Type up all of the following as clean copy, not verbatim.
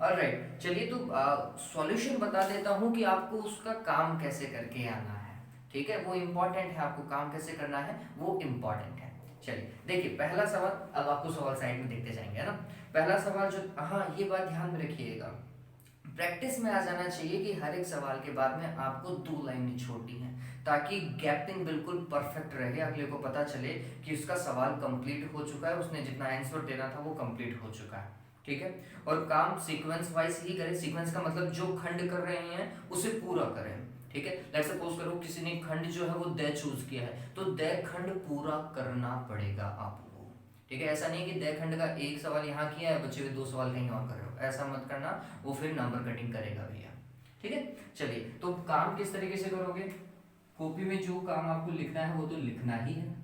Alright, चलिए तो solution बता देता हूँ कि आपको उसका काम कैसे करके आना है। ठीक है, वो इम्पोर्टेंट है, आपको काम कैसे करना है वो इम्पोर्टेंट है। चलिए देखिए पहला सवाल, अब आपको सवाल साइड में देखते जाएंगे, है ना। पहला सवाल जो, हाँ ये बात ध्यान में रखिएगा, प्रैक्टिस में आ जाना चाहिए कि हर एक सवाल के बाद में आपको 2 लाइनें छोड़नी है, ताकि गैपिंग बिल्कुल परफेक्ट रहे, अगले को पता चले कि उसका सवाल कंप्लीट हो चुका है, उसने जितना आंसर देना था वो कंप्लीट हो चुका है। ठीक है, और काम सीक्वेंस वाइज ही करें। सीक्वेंस का मतलब जो खंड कर रहे हैं उसे पूरा करें। ठीक है, लेट्स सपोज करो किसी ने खंड जो है वो द चूज किया है, तो द खंड पूरा करना पड़ेगा आपको। ठीक है, ऐसा नहीं कि द खंड का एक सवाल यहाँ किया है, बच्चे हुए 2 सवाल कहीं और कर रहे हो, ऐसा मत करना, वो फिर नंबर कटिंग करेगा भैया। ठीक है, चलिए तो काम किस तरीके से करोगे, कॉपी में जो काम आपको लिखना है वो तो लिखना ही है।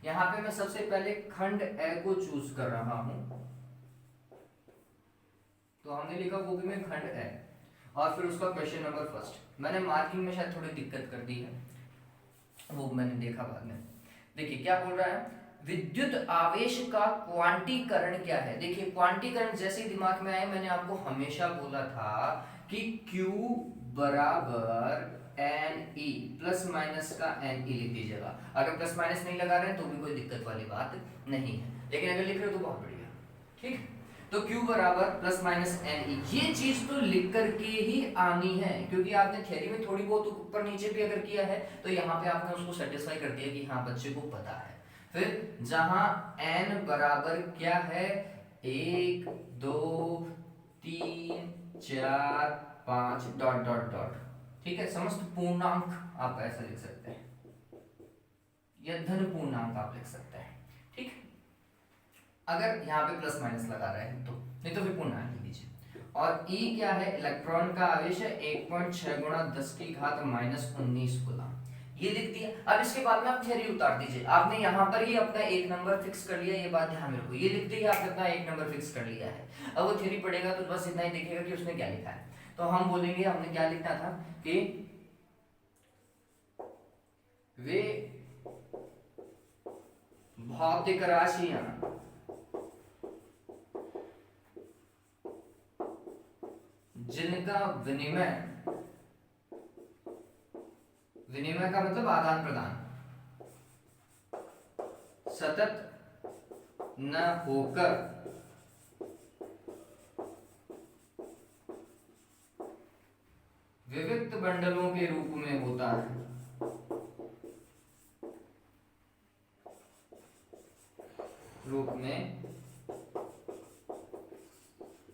यहाँ पे मैं सबसे पहले खंड ए को चूज कर रहा हूं, तो हमने लिखा कॉपी में खंड ए, और फिर उसका क्वेश्चन नंबर फर्स्ट। मैंने मार्किंग में शायद थोड़ी दिक्कत कर दी है, वो मैंने देखा बाद में। देखिए क्या बोल रहा है, विद्युत आवेश का क्वांटीकरण क्या है। देखिए क्वांटीकरण जैसे ही दिमाग में आए, मैंने आपको हमेशा बोला था कि Q बराबर एन ई, प्लस माइनस का एन ई लिख दीजिएगा। अगर प्लस माइनस नहीं लगा रहे हैं तो भी कोई दिक्कत वाली बात नहीं है, लेकिन अगर लिख रहे हो तो बहुत बढ़िया। ठीक, तो Q बराबर प्लस माइनस एन ई, ये चीज तो लिख करके ही आनी है, क्योंकि आपने थ्योरी में थोड़ी बहुत ऊपर नीचे भी अगर किया है तो यहाँ पे आपने उसको सेटिस्फाई कर दिया कि हाँ बच्चे को पता है। फिर जहां n बराबर क्या है, 1 2 3 4 5 डॉट डॉट डॉट। ठीक है, समस्त पूर्णांक आप ऐसा लिख सकते हैं, या धन पूर्णांक आप लिख सकते हैं। ठीक, अगर यहाँ पे प्लस माइनस लगा रहे हैं तो, नहीं तो फिर पूर्णांक लिख दीजिए। और E क्या है, इलेक्ट्रॉन का आवेश है 1.6 गुणा 10 की घात माइनस 19 गुना, ये लिख दिया। अब इसके बाद में आप थ्योरी उतार दीजिए, आपने यहाँ पर ही अपना एक नंबर फिक्स कर लिया, ये बात ध्यान में रखो, ये लिख दिया आपने अपना एक नंबर फिक्स कर लिया है। अब वो थ्योरी पढ़ेगा तो बस इतना ही देखेगा कि उसने क्या लिखा है। तो हम बोलेंगे हमने क्या लिखना था कि वे भौतिक राशियां जिनका विनिमय, विनिमय का मतलब आदान प्रदान, सतत न होकर विविक्त बंडलों के रूप में होता है, रूप में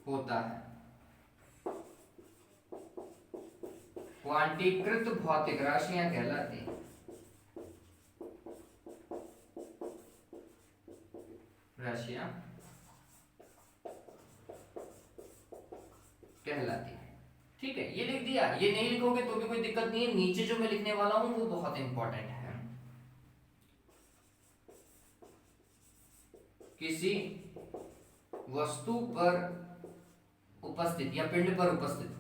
होता है, क्वांटीकृत भौतिक राशियां कहलाती हैं, राशियां कहलाती है। ठीक है, ये लिख दिया। ये नहीं लिखोगे तो भी कोई दिक्कत नहीं है, नीचे जो मैं लिखने वाला हूं वो बहुत इंपॉर्टेंट है। किसी वस्तु पर उपस्थित या पिंड पर उपस्थित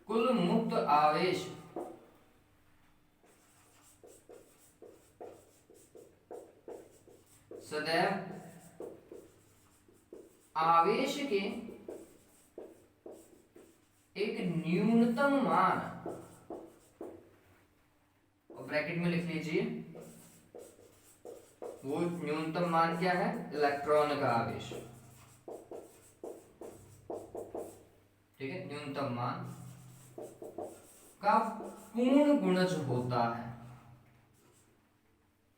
कुल मुक्त आवेश सदैव आवेश के एक न्यूनतम मान, और ब्रैकेट में लिख लीजिए वो न्यूनतम मान क्या है, इलेक्ट्रॉन का आवेश। ठीक है, न्यूनतम मान का पूर्ण गुणज होता है,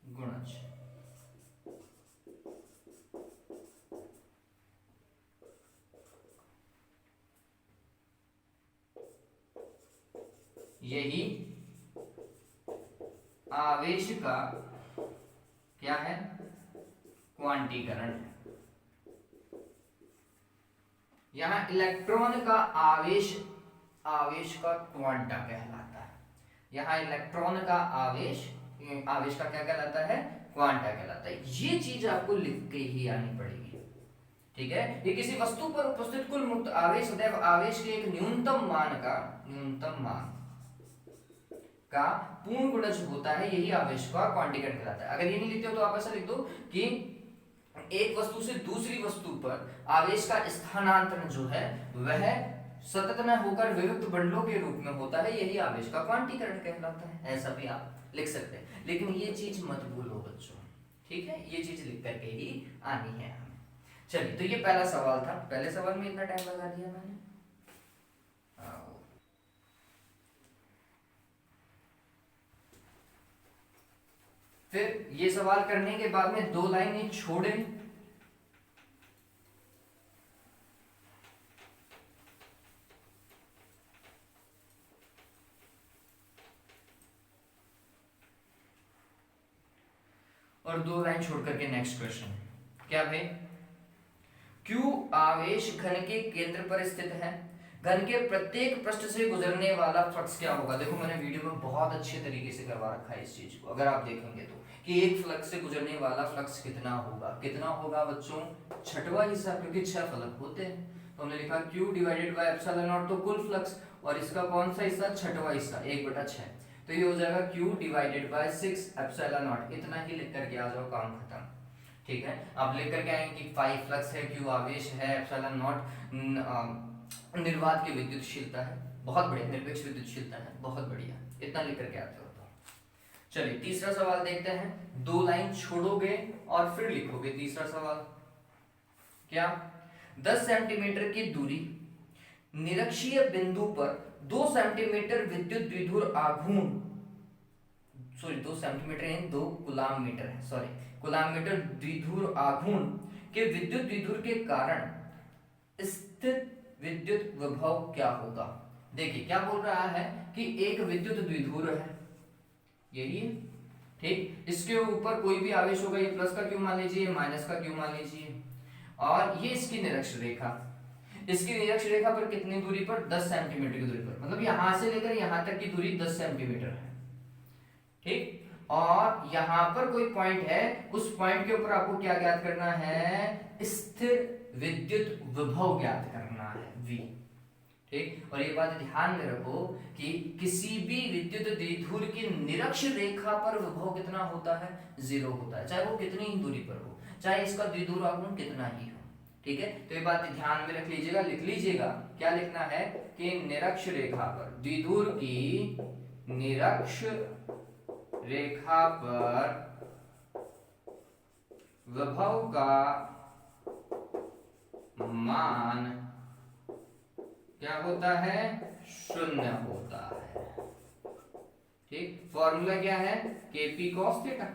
गुणज। यही आवेश का क्या है, क्वांटीकरण है। यहां इलेक्ट्रॉन का आवेश, आवेश का क्वांटा कहलाता है। यहां इलेक्ट्रॉन का आवेश, आवेश का क्या कहलाता है, क्वांटा कहलाता है। ये चीज आपको लिख के ही आनी पड़ेगी। ठीक है, ये किसी वस्तु पर उपस्थित कुल मुक्त आवेश सदैव आवेश के एक न्यूनतम मान का, न्यूनतम मान का पूर्ण गुणज होता है, यही आवेश का क्वांटिकरण कहलाता है। अगर ये नहीं लिखते हो तो आप ऐसा लिख दो कि एक वस्तु से दूसरी वस्तु पर आवेश का स्थानांतरण जो है वह सतत न होकर विविक्त बंडलों के रूप में होता है, यही आवेश का क्वांटीकरण कहलाता है। ऐसा भी आप लिख सकते हैं, लेकिन ये चीज मत भूलो बच्चों, ठीक है, ये चीज लिख करके ही आनी है हमें। चलिए, तो ये पहला सवाल था। पहले सवाल में इतना टाइम लगा दिया मैंने। फिर ये सवाल करने के बाद में 2 लाइनें छोड़े, और 2 लाइन छोड़ करके नेक्स्ट क्वेश्चन क्या भाई, क्यू आवेश घन के केंद्र पर स्थित है, घन के प्रत्येक पृष्ठ से गुजरने वाला फ्लक्स क्या होगा। देखो मैंने वीडियो में बहुत अच्छे तरीके से करवा रखा है इस चीज को, अगर आप देखेंगे तो, कि एक फ्लक्स से गुजरने वाला फ्लक्स कितना होगा। कितना होगा बच्चों, छठवां हिस्सा, क्योंकि 6 फलक होते हैं, तो हमने लिखा Q divided by epsilon not, तो कुल फ्लक्स, और इसका कौन सा हिस्सा, छठवां हिस्सा, 1/6, तो ये हो जाएगा Q divided by 6 epsilon not. इतना ही लिख करके आ जाओ, काम खत्म। ठीक है, आप लिख करके आएंगे कि 5 फ्लक्स है, Q आवेश है, एप्सिलॉन नॉट निर्वात की विद्युतशीलता है, बहुत बढ़िया, निरपेक्ष विद्युतशीलता है, बहुत बढ़िया, इतना लिख करके आते हो। चलिए तीसरा सवाल देखते हैं। 2 लाइन छोड़ोगे और फिर लिखोगे तीसरा सवाल। क्या, 10 सेंटीमीटर की दूरी निरक्षीय बिंदु पर 2 सेंटीमीटर विद्युत द्विध्रुव आघूर्ण, सॉरी 2 सेंटीमीटर यानी 2 कूलाम मीटर है, सॉरी कूलाम मीटर द्विध्रुव आघूर्ण के विद्युत द्विध्रुव के कारण स्थित विद्युत विभव क्या होगा। देखिए क्या बोल रहा है कि एक विद्युत द्विध्रुव है, यही है, ठीक, इसके ऊपर कोई भी आवेश होगा, ये प्लस का क्यू मान लीजिए, माइनस का क्यू मान लीजिए, और ये इसकी निरक्ष रेखा, इसकी निरक्ष रेखा पर कितनी दूरी पर, 10 सेंटीमीटर की दूरी पर, मतलब यहां से लेकर यहां तक की दूरी 10 सेंटीमीटर है, ठीक, और यहां पर कोई पॉइंट है, उस पॉइंट के ऊपर आपको क्या ज्ञात करना है, स्थिर विद्युत विभव ज्ञात करना है, V, ठीक, और ये बात ध्यान में रखो कि किसी भी विद्युत द्विध्रुव की निरक्ष रेखा पर विभव कितना होता है, 0 होता है, चाहे वो कितनी ही दूरी पर हो, चाहे इसका द्विध्रुव आघूर्ण कितना ही हो, ठीक है। तो ये बात ध्यान में रख लीजिएगा, लिख लीजिएगा, क्या लिखना है कि निरक्ष रेखा पर, द्विध्रुव की निरक्ष रेखा पर विभव का मान क्या होता है, 0 होता है, ठीक। फॉर्मूला क्या है, Kp cos theta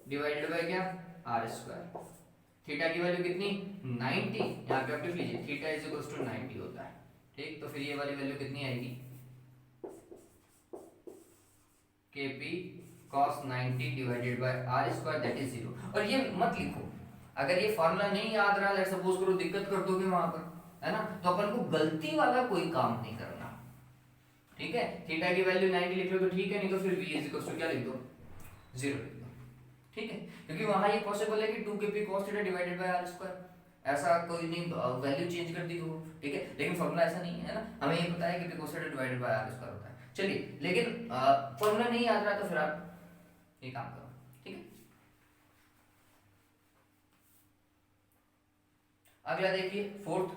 divided by क्या, r²। थीटा की वैल्यू कितनी, 90, यहाँ पे आप लिख लीजिए थीटा इज इक्वल टू 90 होता है, ठीक। तो फिर ये वाली वैल्यू कितनी आएगी, Kp cos 90 divided by r² that is 0। और ये मत लिखो, अगर ये फॉर्मूला नहीं याद रहा, लेट्स सपोज करो दिक्कत कर दोगे वहां पर, है ना, तो अपन को गलती वाला कोई काम नहीं करना, ठीक है। थीटा की वैल्यू 90 लिख लो तो ठीक है, नहीं तो फिर v इज इक्वल टू क्या लिख दो, 0 लिख दो, ठीक है, क्योंकि वहां ये पॉसिबल है कि 2kp cos theta divided by r², ऐसा कोई नहीं वैल्यू चेंज कर दी हो, ठीक है, लेकिन फॉर्मूला ऐसा नहीं है ना, हमें ये पता है कि kp cos theta divided by r² होता है। चलिए, लेकिन फॉर्मूला नहीं याद रहा तो फिर आप ये काम करो, ठीक है। अगला देखिए, फोर्थ,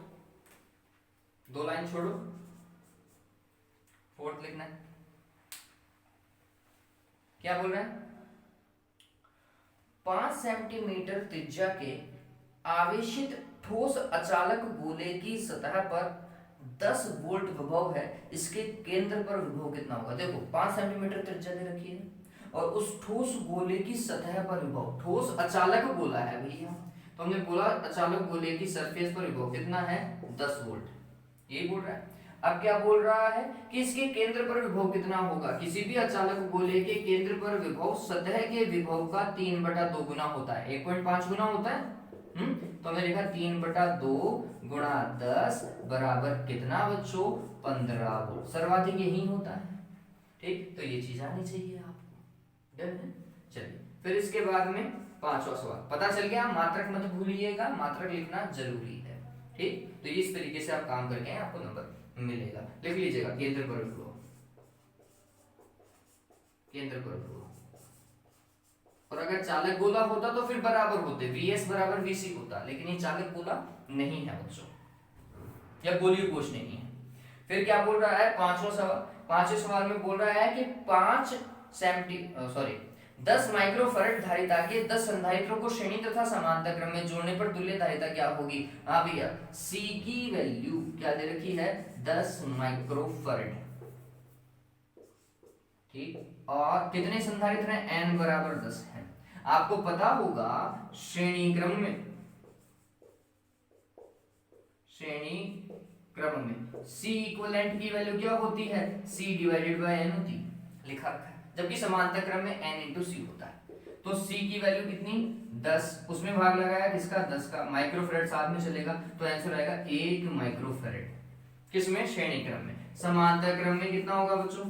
2 लाइन छोड़ो, फोर्थ लिखना है। क्या बोल रहे हैं, 5 सेंटीमीटर त्रिज्या के आवेशित ठोस अचालक गोले की सतह पर 10 वोल्ट विभव है, इसके केंद्र पर विभव कितना होगा। देखो 5 सेंटीमीटर त्रिज्या दे रखी है, और उस ठोस गोले की सतह पर विभव, ठोस अचालक गोला है भैया, तो हमने बोला अचालक गोले की सरफेस पर विभव कितना है, 10 वोल्ट, ये बोल रहा है। अब क्या बोल रहा है कि इसके केंद्र पर विभव कितना होगा, किसी भी अचालक गोले के केंद्र पर विभव सतह के विभव का 3/2 गुना होता है, 1.5 गुना होता है, तो हमने लिखा 3/2 गुणा 10 बराबर कितना बच्चों, 15 वोल्ट, सर्वाधिक यही होता है, ठीक। तो ये चीज आनी चाहिए आपको, डन है। चलिए फिर इसके बाद में 5वां सवाल, पता चल गया, मात्रक मत भूलिएगा, मात्रक लिखना जरूरी है, ठीक। तो इस तरीके से आप काम करके आपको नंबर मिलेगा, लिख लीजिएगा केंद्र पर विभव, केंद्र पर ध्रुव। और अगर चालक गोला होता तो फिर बराबर होते, Vs बराबर Vc होता, लेकिन ये चालक गोला नहीं है बच्चों, या गोलीय कोश नहीं है। फिर क्या बोल रहा है पांचवें सवाल में बोल रहा है कि 10 माइक्रोफैरड धारिता के 10 संधारित्रों को श्रेणी तथा समांतर क्रम में जोड़ने पर तुल्य धारिता क्या होगी? हाँ भैया, C की वैल्यू क्या दे रखी है? 10 माइक्रोफैरड। ठीक, और कितने संधारित्र हैं? n बराबर 10 है। आपको पता होगा श्रेणी क्रम में C इक्विवेलेंट की वैल्यू क्या होती है? C डिवाइडेड बाय n होती है, लिखा रखा है। जबकि समांतर क्रम में n इंटू C होता है। तो C की वैल्यू कितनी? 10, उसमें भाग लगाया किसका? 10 का। माइक्रोफैरड साथ में चलेगा तो आंसर आएगा 1 माइक्रोफैरड। किसमें? श्रेणी क्रम में। समांतर क्रम में कितना होगा बच्चों?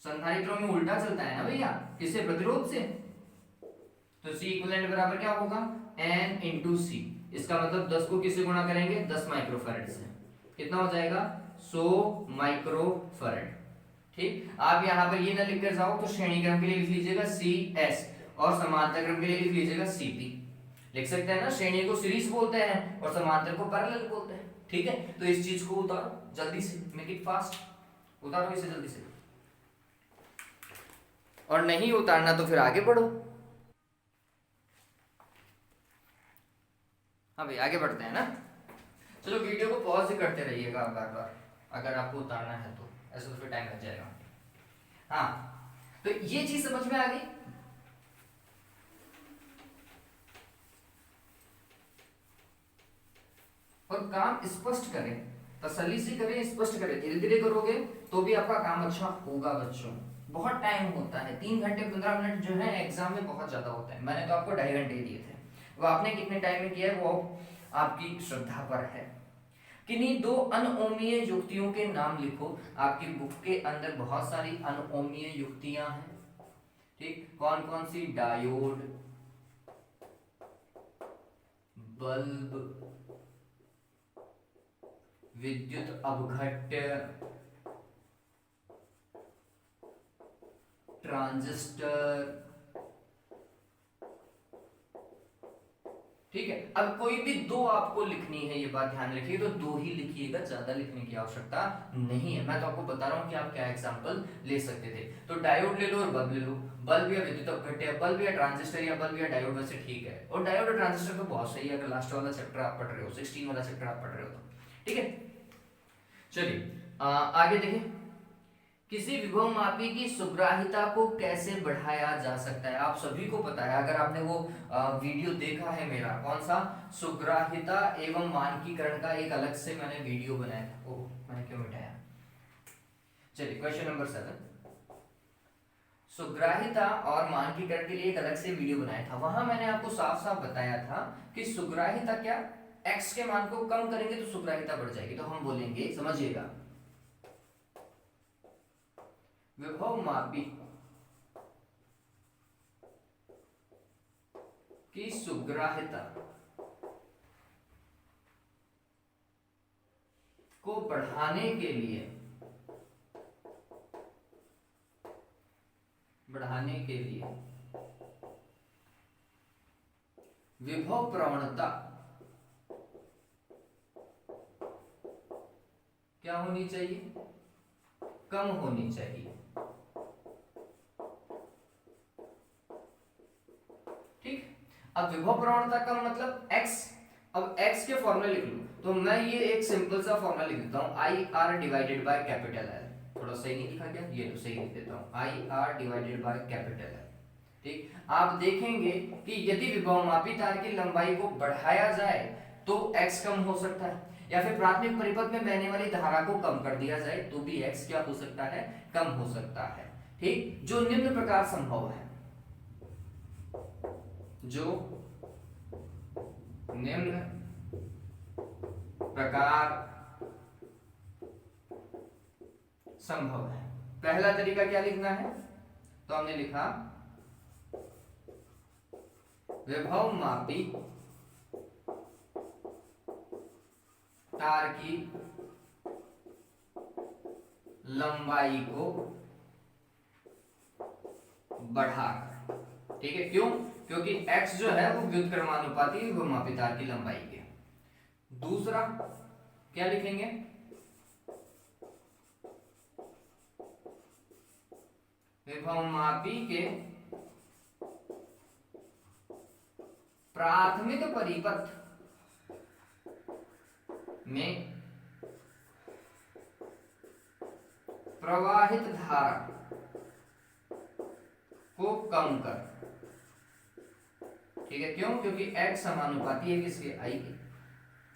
संधारित्रों में उल्टा चलता है ना भैया, किससे? प्रतिरोध से। तो C इक्विवेलेंट बराबर क्या होगा? n into C। इसका मतलब 10 को किससे गुणा करेंगे? 10 माइक्रोफैरड से। कितना हो जाएगा? 100 माइक्रोफैरड। ठीक, आप यहाँ पर ये ना लिख कर जाओ तो श्रेणी क्रम के लिए लिख लीजिएगा CS और समांतर क्रम के लिए लिख लीजिएगा CP। लिख सकते हैं ना, श्रेणी को सीरीज बोलते हैं और समांतर को पैरेलल बोलते हैं। ठीक है, तो इस चीज को उतारो जल्दी से, मेक इट फास्ट, उतारो इसे जल्दी से। और नहीं उतारना तो फिर आगे बढ़ो। हाँ भाई, आगे बढ़ते हैं ना। चलो वीडियो को पॉज ही करते रहिएगा बार बार, अगर आपको उतारना है तो, ऐसे तो फिर टाइम लग जाएगा। हाँ, तो ये चीज समझ में आ गई। और काम स्पष्ट करें, तसल्ली से करें, स्पष्ट करें। धीरे धीरे करोगे तो भी आपका काम अच्छा होगा बच्चों। बहुत टाइम होता है, 3 घंटे 15 मिनट जो है एग्जाम में बहुत ज्यादा होता है। मैंने तो आपको 2.5 घंटे दिए थे, वो आपने कितने टाइम में किया है वो आपकी श्रद्धा पर है। किन्हीं 2 अनओमीय युक्तियों के नाम लिखो। आपकी बुक के अंदर बहुत सारी अनओमीय युक्तियां हैं। ठीक, कौन कौन सी? डायोड, बल्ब, विद्युत अपघट्य, ट्रांजिस्टर। ठीक है, अब कोई भी 2 आपको लिखनी है, ये बात ध्यान रखिए, तो 2 ही लिखिएगा, ज्यादा लिखने की आवश्यकता नहीं है। मैं तो आपको बता रहा हूं कि आप क्या एग्जांपल ले सकते थे। तो डायोड ले लो और बल्ब ले लो। बल्ब या विद्युत अपघट्य, बल्ब या ट्रांजिस्टर या बल्ब या डायोड, वैसे ठीक है। और डायोड और ट्रांजिस्टर तो बहुत सही है अगर लास्ट वाला चैप्टर आप पढ़ रहे हो, 16 वाला चैप्टर आप पढ़ रहे हो तो। ठीक है, चलिए आगे देखें। किसी विभव मापी की सुग्राहिता को कैसे बढ़ाया जा सकता है? आप सभी को पता है, अगर आपने वो वीडियो देखा है मेरा, कौन सा? सुग्राहिता एवं मानकीकरण का एक अलग से मैंने वीडियो बनाया था। ओह, मैंने क्यों मिटाया? चलिए, क्वेश्चन नंबर 7। सुग्राहिता और मानकीकरण के लिए एक अलग से वीडियो बनाया था। वहां मैंने आपको साफ साफ बताया था कि सुग्राहिता क्या, x के मान को कम करेंगे तो सुग्राहिता बढ़ जाएगी। तो हम बोलेंगे, समझिएगा, विभव मापी की सुग्राहिता को बढ़ाने के लिए विभव प्रवणता क्या होनी चाहिए? कम होनी चाहिए। ठीक, अब विभव प्रवणता कम मतलब x। अब x के फॉर्मूला लिख लूं तो मैं ये एक सिंपल सा फॉर्मूला लिख देता हूं, IR divided by capital L। थोड़ा सही नहीं लिखा क्या? ये तो सही लिख देता हूं, IR divided by capital L। ठीक, आप देखेंगे कि यदि विभवमापी तार की लंबाई को बढ़ाया जाए तो x कम हो सकता है, या फिर प्राथमिक परिपथ में बहने वाली धारा को कम कर दिया जाए तो भी x क्या हो सकता है? कम हो सकता है। ठीक, जो निम्न प्रकार संभव है, जो निम्न प्रकार संभव है। पहला तरीका क्या लिखना है? तो हमने लिखा विभव मापी तार की लंबाई को बढ़ाकर। ठीक है, क्यों? क्योंकि x जो है वो व्युत्क्रमानुपाती है घुमावदार तार की लंबाई के। दूसरा क्या लिखेंगे? विभवमापी के प्राथमिक परिपथ में प्रवाहित धारा को कम कर। ठीक है, क्यों? क्योंकि x समानुपाती है किसके? I के।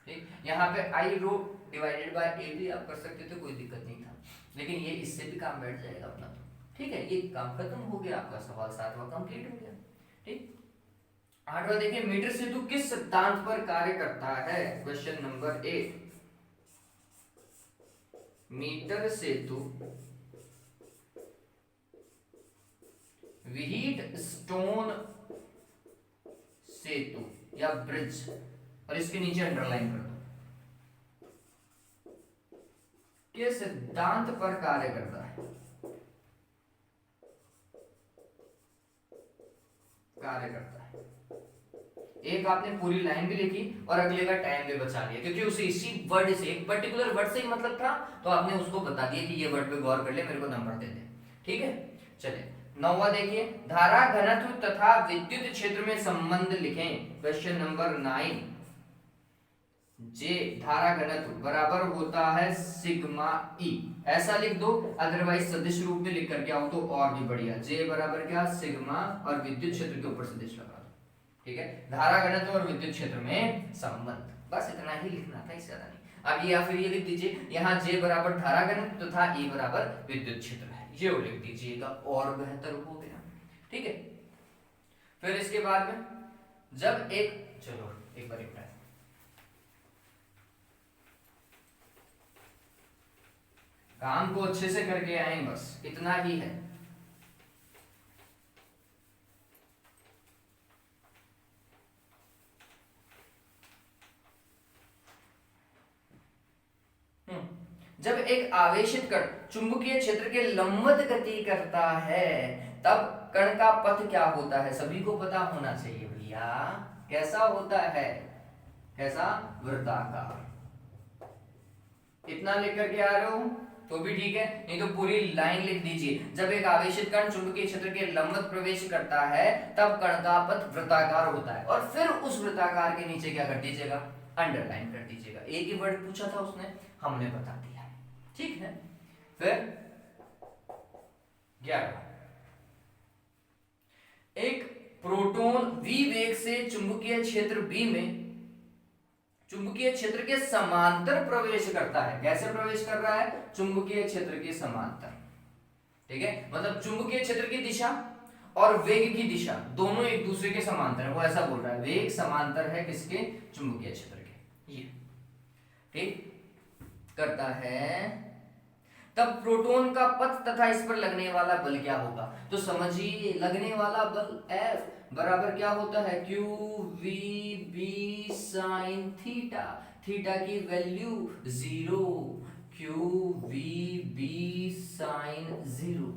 ठीक, यहाँ पे I rho divided by a भी आप कर सकते थे, कोई दिक्कत नहीं था, लेकिन ये इससे भी काम बैठ जाएगा अपना। तो ठीक है, ये काम खत्म हो गया, आपका सवाल 7वां कंप्लीट हो गया। ठीक, 8वां देखिए, मीटर सेतु किस सिद्धांत पर कार्य करता है? Question number 8। मीटर सेतु व्हीट स्टोन सेतु या ब्रिज, और इसके नीचे अंडरलाइन कर दो, किस सिद्धांत पर कार्य करता है? कार्य करता है। एक आपने पूरी लाइन भी लिखी और अगले का टाइम भी बचा लिया, क्योंकि उसे इसी वर्ड से, एक पर्टिकुलर वर्ड से ही मतलब था, तो आपने उसको बता दिया कि ये वर्ड पे गौर कर ले, मेरे को नंबर दे दे। ठीक है, चले 9वां देखिए, धारा घनत्व तथा विद्युत क्षेत्र में संबंध लिखें। Question number 9। जे धारा घनत्व बराबर होता है सिग्मा ई, ऐसा लिख दो, अदरवाइज सदिश रूप में लिख करके आओ तो और भी बढ़िया। जे बराबर क्या? सिग्मा, और विद्युत क्षेत्र के ऊपर सदिश लगा दो। ठीक है, धारा घनत्व और विद्युत क्षेत्र में संबंध, बस इतना ही लिखना था, इससे ज्यादा नहीं। अब या फिर ये लिख दीजिए, यहाँ जे बराबर धारा घनत्व तथा ई बराबर विद्युत क्षेत्र है, ये लिख दीजिएगा और बेहतर हो गया। ठीक है, फिर इसके बाद में जब एक, चलो एक बार काम को अच्छे से करके आए, बस इतना ही है। जब एक आवेशित कण चुंबकीय क्षेत्र के लंबवत गति करता है, तब कण का पथ क्या होता है? सभी को पता होना चाहिए भैया, कैसा होता है? कैसा? वृत्ताकार। इतना लिख करके आ रहे हो तो भी ठीक है, नहीं तो पूरी लाइन लिख दीजिए। जब एक आवेशित कण चुंबकीय क्षेत्र के लंबवत प्रवेश करता है, तब कण का पथ वृत्ताकार होता है, और फिर उस वृत्ताकार के नीचे क्या कर दीजिएगा? अंडरलाइन कर दीजिएगा। एक ही वर्ड पूछा था उसने, हमने बता दिया। ठीक है, फिर 11, एक प्रोटॉन v वेग से चुंबकीय क्षेत्र B में चुंबकीय क्षेत्र के समांतर प्रवेश करता है। कैसे प्रवेश कर रहा है? चुंबकीय क्षेत्र के समांतर। ठीक है, मतलब चुंबकीय क्षेत्र की दिशा और वेग की दिशा दोनों एक दूसरे के समांतर है, वो ऐसा बोल रहा है, वेग समांतर है किसके? चुंबकीय क्षेत्र के। ये ठीक करता है, तब प्रोटॉन का पथ तथा इस पर लगने वाला बल क्या होगा? तो समझिए, लगने वाला बल F बराबर क्या होता है? Q V B sine theta. Theta की value 0, Q V B sine 0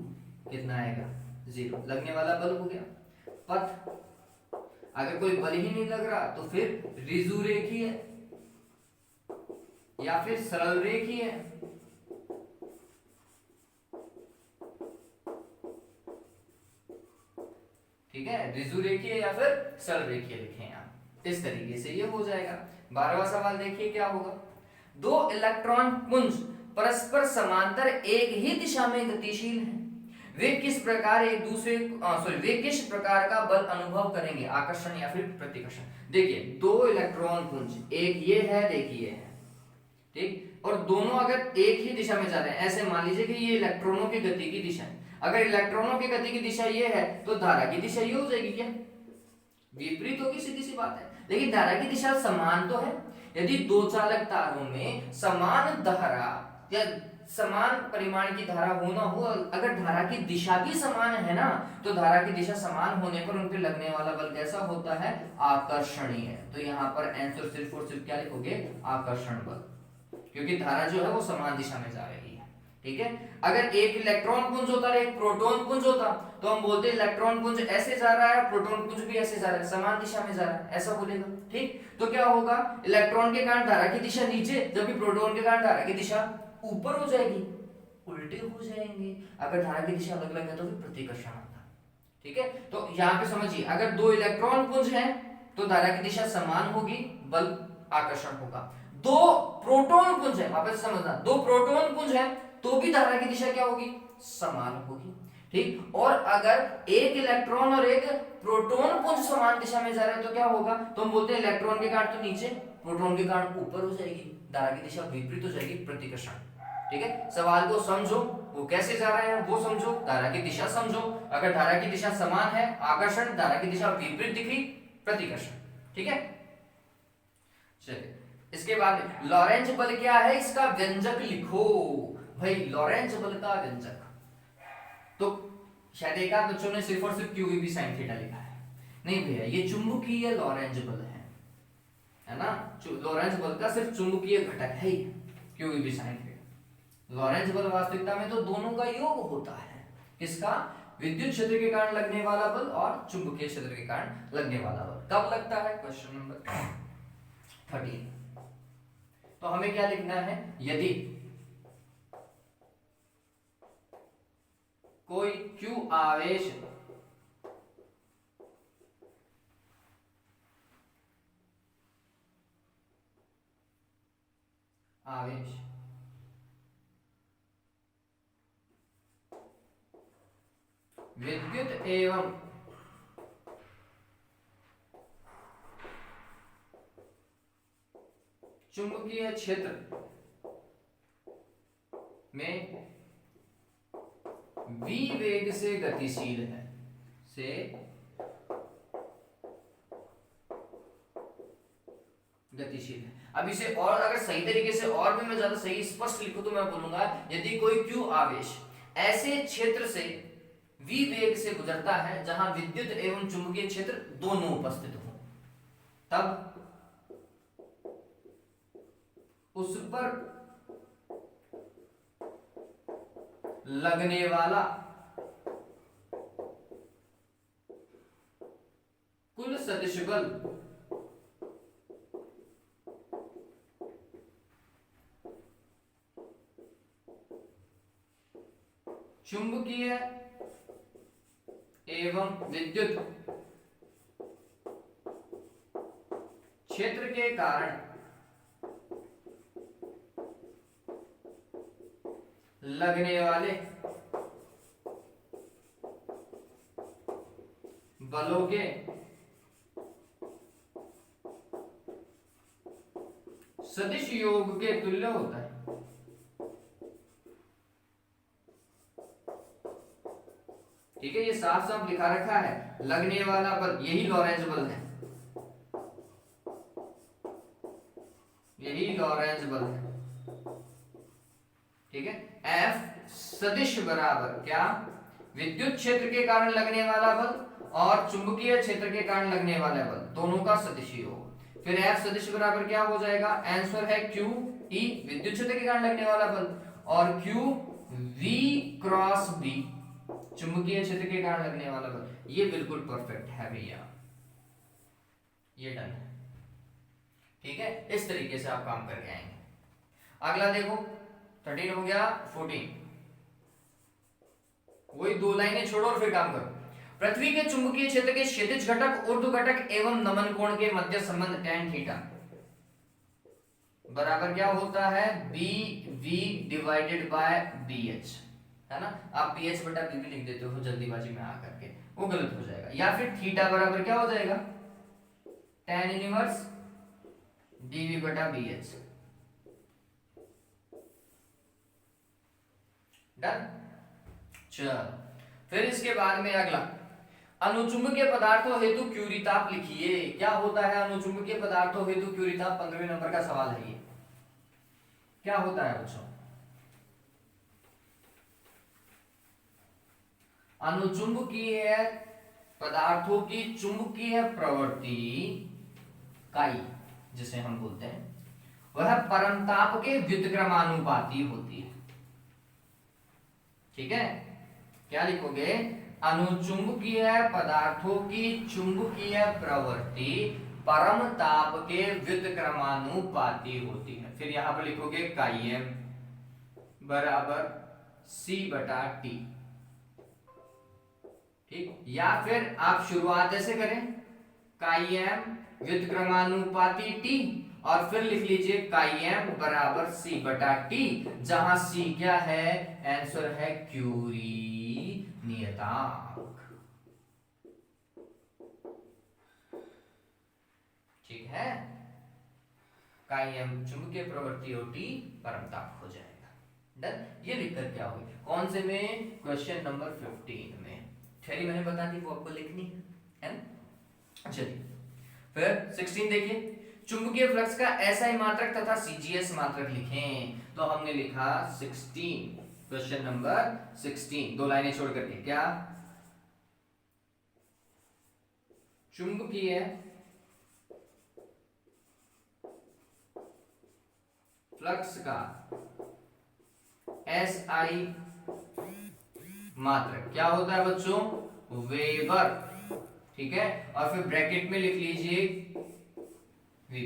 कितना आएगा? 0। लगने वाला बल हो गया। पथ, अगर कोई बल ही नहीं लग रहा तो फिर ऋजु रेखीय या फिर सरल रेखीय। ठीक है, ऋजु रेखीय या फिर सरल रेखीय लिखें आप, इस तरीके से ये हो जाएगा। 12वां सवाल देखिए क्या होगा। दो इलेक्ट्रॉन पुंज परस्पर समांतर एक ही दिशा में गतिशील हैं, वे किस प्रकार एक दूसरे वे किस प्रकार का बल अनुभव करेंगे? आकर्षण या फिर प्रतिकर्षण। देखिए, दो इलेक्ट्रॉन पुंज, एक ये है, देखिए है, ठीक, और दोनों अगर एक ही दिशा में जा रहे हैं, ऐसे मान लीजिए कि ये इलेक्ट्रॉनों की गति की दिशा है। अगर इलेक्ट्रॉनों की गति की दिशा ये है तो धारा की दिशा ये हो जाएगी क्या? विपरीत होगी, सीधी सी बात है, लेकिन धारा की दिशा समान तो है। यदि दो चालक तारों में समान धारा या समान परिमाण की धारा होना हो, अगर धारा की दिशा भी समान है ना, तो धारा की दिशा समान होने पर उन पे लगने वाला बल कैसा होता है? आकर्षणीय। तो यहाँ पर आंसर सिर्फ और सिर्फ क्या लिखोगे? आकर्षण बल, क्योंकि धारा जो है वो समान दिशा में जा रही है। ठीक है। अगर एक इलेक्ट्रॉन पुंज होता है एक प्रोटॉन पुंज होता तो हम बोलते इलेक्ट्रॉन पुंज ऐसे जा रहा है, प्रोटॉन पुंज भी ऐसे जा रहा है, समान दिशा में जा रहा है, ऐसा बोलेगा। ठीक, तो क्या होगा, इलेक्ट्रॉन के कारण धारा की दिशा नीचे, जबकि प्रोटॉन के कारण धारा की दिशा ऊपर हो जाएगी, उल्टे हो जाएंगे। अगर धारा की दिशा अलग अलग है तो फिर प्रतिकर्षण आता है। ठीक है, तो यहाँ पे समझिए, अगर दो इलेक्ट्रॉन पुंज हैं तो धारा की दिशा समान होगी, बल आकर्षण होगा। दो प्रोटॉन पुंज है, वापस समझना, दो प्रोटॉन पुंज है तो भी धारा की दिशा क्या होगी, समान होगी। ठीक, और अगर एक इलेक्ट्रॉन और एक प्रोटॉन पुंज समान दिशा में जा रहे हैं तो क्या होगा, तो हम बोलते हैं इलेक्ट्रॉन के कारण तो नीचे, प्रोटॉन के कारण ऊपर हो जाएगी, धारा की दिशा विपरीत हो जाएगी, प्रतिकर्षण। ठीक है, सवाल को समझो, वो कैसे जा रहे हैं वो समझो, धारा की दिशा समझो। अगर धारा की दिशा समान है आकर्षण, धारा की दिशा विपरीत दिख रही प्रतिकर्षण। ठीक है, चलिए इसके बाद लॉरेंज बल क्या है, इसका व्यंजक लिखो। भाई लॉरेंज बल का व्यंजक, तो शायद एक आध बच्चों ने सिर्फ और सिर्फ क्यूबी साइन थीटा लिखा है, नहीं भैया ये चुंबकीय लॉरेंज बल है ना। लॉरेंज बल का सिर्फ चुंबकीय घटक है क्यूबी साइन थीटा। लॉरेंज बल वास्तविकता में तो दोनों का योग होता है, किसका, विद्युत क्षेत्र के कारण लगने वाला बल और चुंबकीय क्षेत्र के कारण लगने वाला बल। कब लगता है, क्वेश्चन नंबर 13। तो हमें क्या लिखना है, यदि कोई Q आवेश विद्युत एवं चुंबकीय क्षेत्र में v वेग से गतिशील है, अब इसे और अगर सही तरीके से और भी मैं ज्यादा सही स्पष्ट लिखूं तो मैं बोलूंगा, यदि कोई Q आवेश ऐसे क्षेत्र से v वेग से गुजरता है जहां विद्युत एवं चुंबकीय क्षेत्र दोनों उपस्थित हो, तब उस पर लगने वाला कुल सदिश बल चुंबकीय एवं विद्युत क्षेत्र के कारण लगने वाले बलों के सदिश योग के तुल्य होता है। ठीक है, ये साफ साफ लिखा रखा है, लगने वाला बल, यही लॉरेंज बल है, यही लॉरेंज बल है। ठीक है, F सदिश बराबर क्या, विद्युत क्षेत्र के कारण लगने वाला बल और चुंबकीय क्षेत्र के कारण लगने वाला बल, दोनों का सदिश योग। फिर F सदिश बराबर क्या हो जाएगा, आंसर है Q E विद्युत क्षेत्र के कारण लगने वाला बल और Q V क्रॉस B चुंबकीय क्षेत्र के कारण लगने वाला बल। ये बिल्कुल परफेक्ट है भैया, ये डन है। ठीक है, इस तरीके से आप काम करके आएंगे। अगला देखो 13 हो गया, 14 वही दो लाइनें छोड़ो और फिर काम करो। पृथ्वी के चुंबकीय क्षेत्र के क्षैतिज घटक, ऊर्ध्व घटक एवं नमन कोण के मध्य संबंध tan थीटा बराबर क्या होता है, B V divided by B H, है ना। आप बी एच बटा बी भी लिख देते हो जल्दीबाजी में आकर के, वो गलत हो जाएगा। या फिर थीटा बराबर क्या हो जाएगा, tan इनवर्स डीवी बटा बी एच। डन। चलो फिर इसके बाद में अगला, अनुचुंबकीय पदार्थों हेतु क्यूरिताप लिखिए। क्या होता है अनुचुंबकीय पदार्थों हेतु क्यूरिताप, 15वें नंबर का सवाल है ये। क्या होता है बच्चों, अनुचुंबकीय पदार्थों की चुंबकीय प्रवृत्ति काई जिसे हम बोलते हैं, वह परमताप के व्युत्क्रमानुपाती होती है। ठीक है, क्या लिखोगे, अनुचुंबकीय पदार्थों की चुंबकीय प्रवृत्ति परम ताप के व्युत्क्रमानुपाती होती है। फिर यहां पर लिखोगे काई एम बराबर सी बटा टी। ठीक, या फिर आप शुरुआत ऐसे करें, काई एम व्युत्क्रमानुपाती टी, और फिर लिख लीजिए काई एम बराबर सी बटा टी, जहां सी क्या है, आंसर है क्यूरी नियतांक। ठीक है, काई एम चुंबकीय प्रवृत्ति और टी परमताप हो जाएगा। डन। ये लिखकर क्या होगी, कौन से में, क्वेश्चन नंबर 15 में। थ्योरी मैंने बता दी, वो आपको लिखनी है ना। चलिए फिर 16 देखिए, चुंबकीय फ्लक्स का एसआई मात्रक तथा सीजीएस मात्रक लिखें। तो हमने लिखा 16, क्वेश्चन नंबर 16, दो लाइनें छोड़ करके, क्या, चुंबकीय फ्लक्स का एसआई मात्रक क्या होता है बच्चों, वेबर। ठीक है, और फिर ब्रैकेट में लिख लीजिए वी,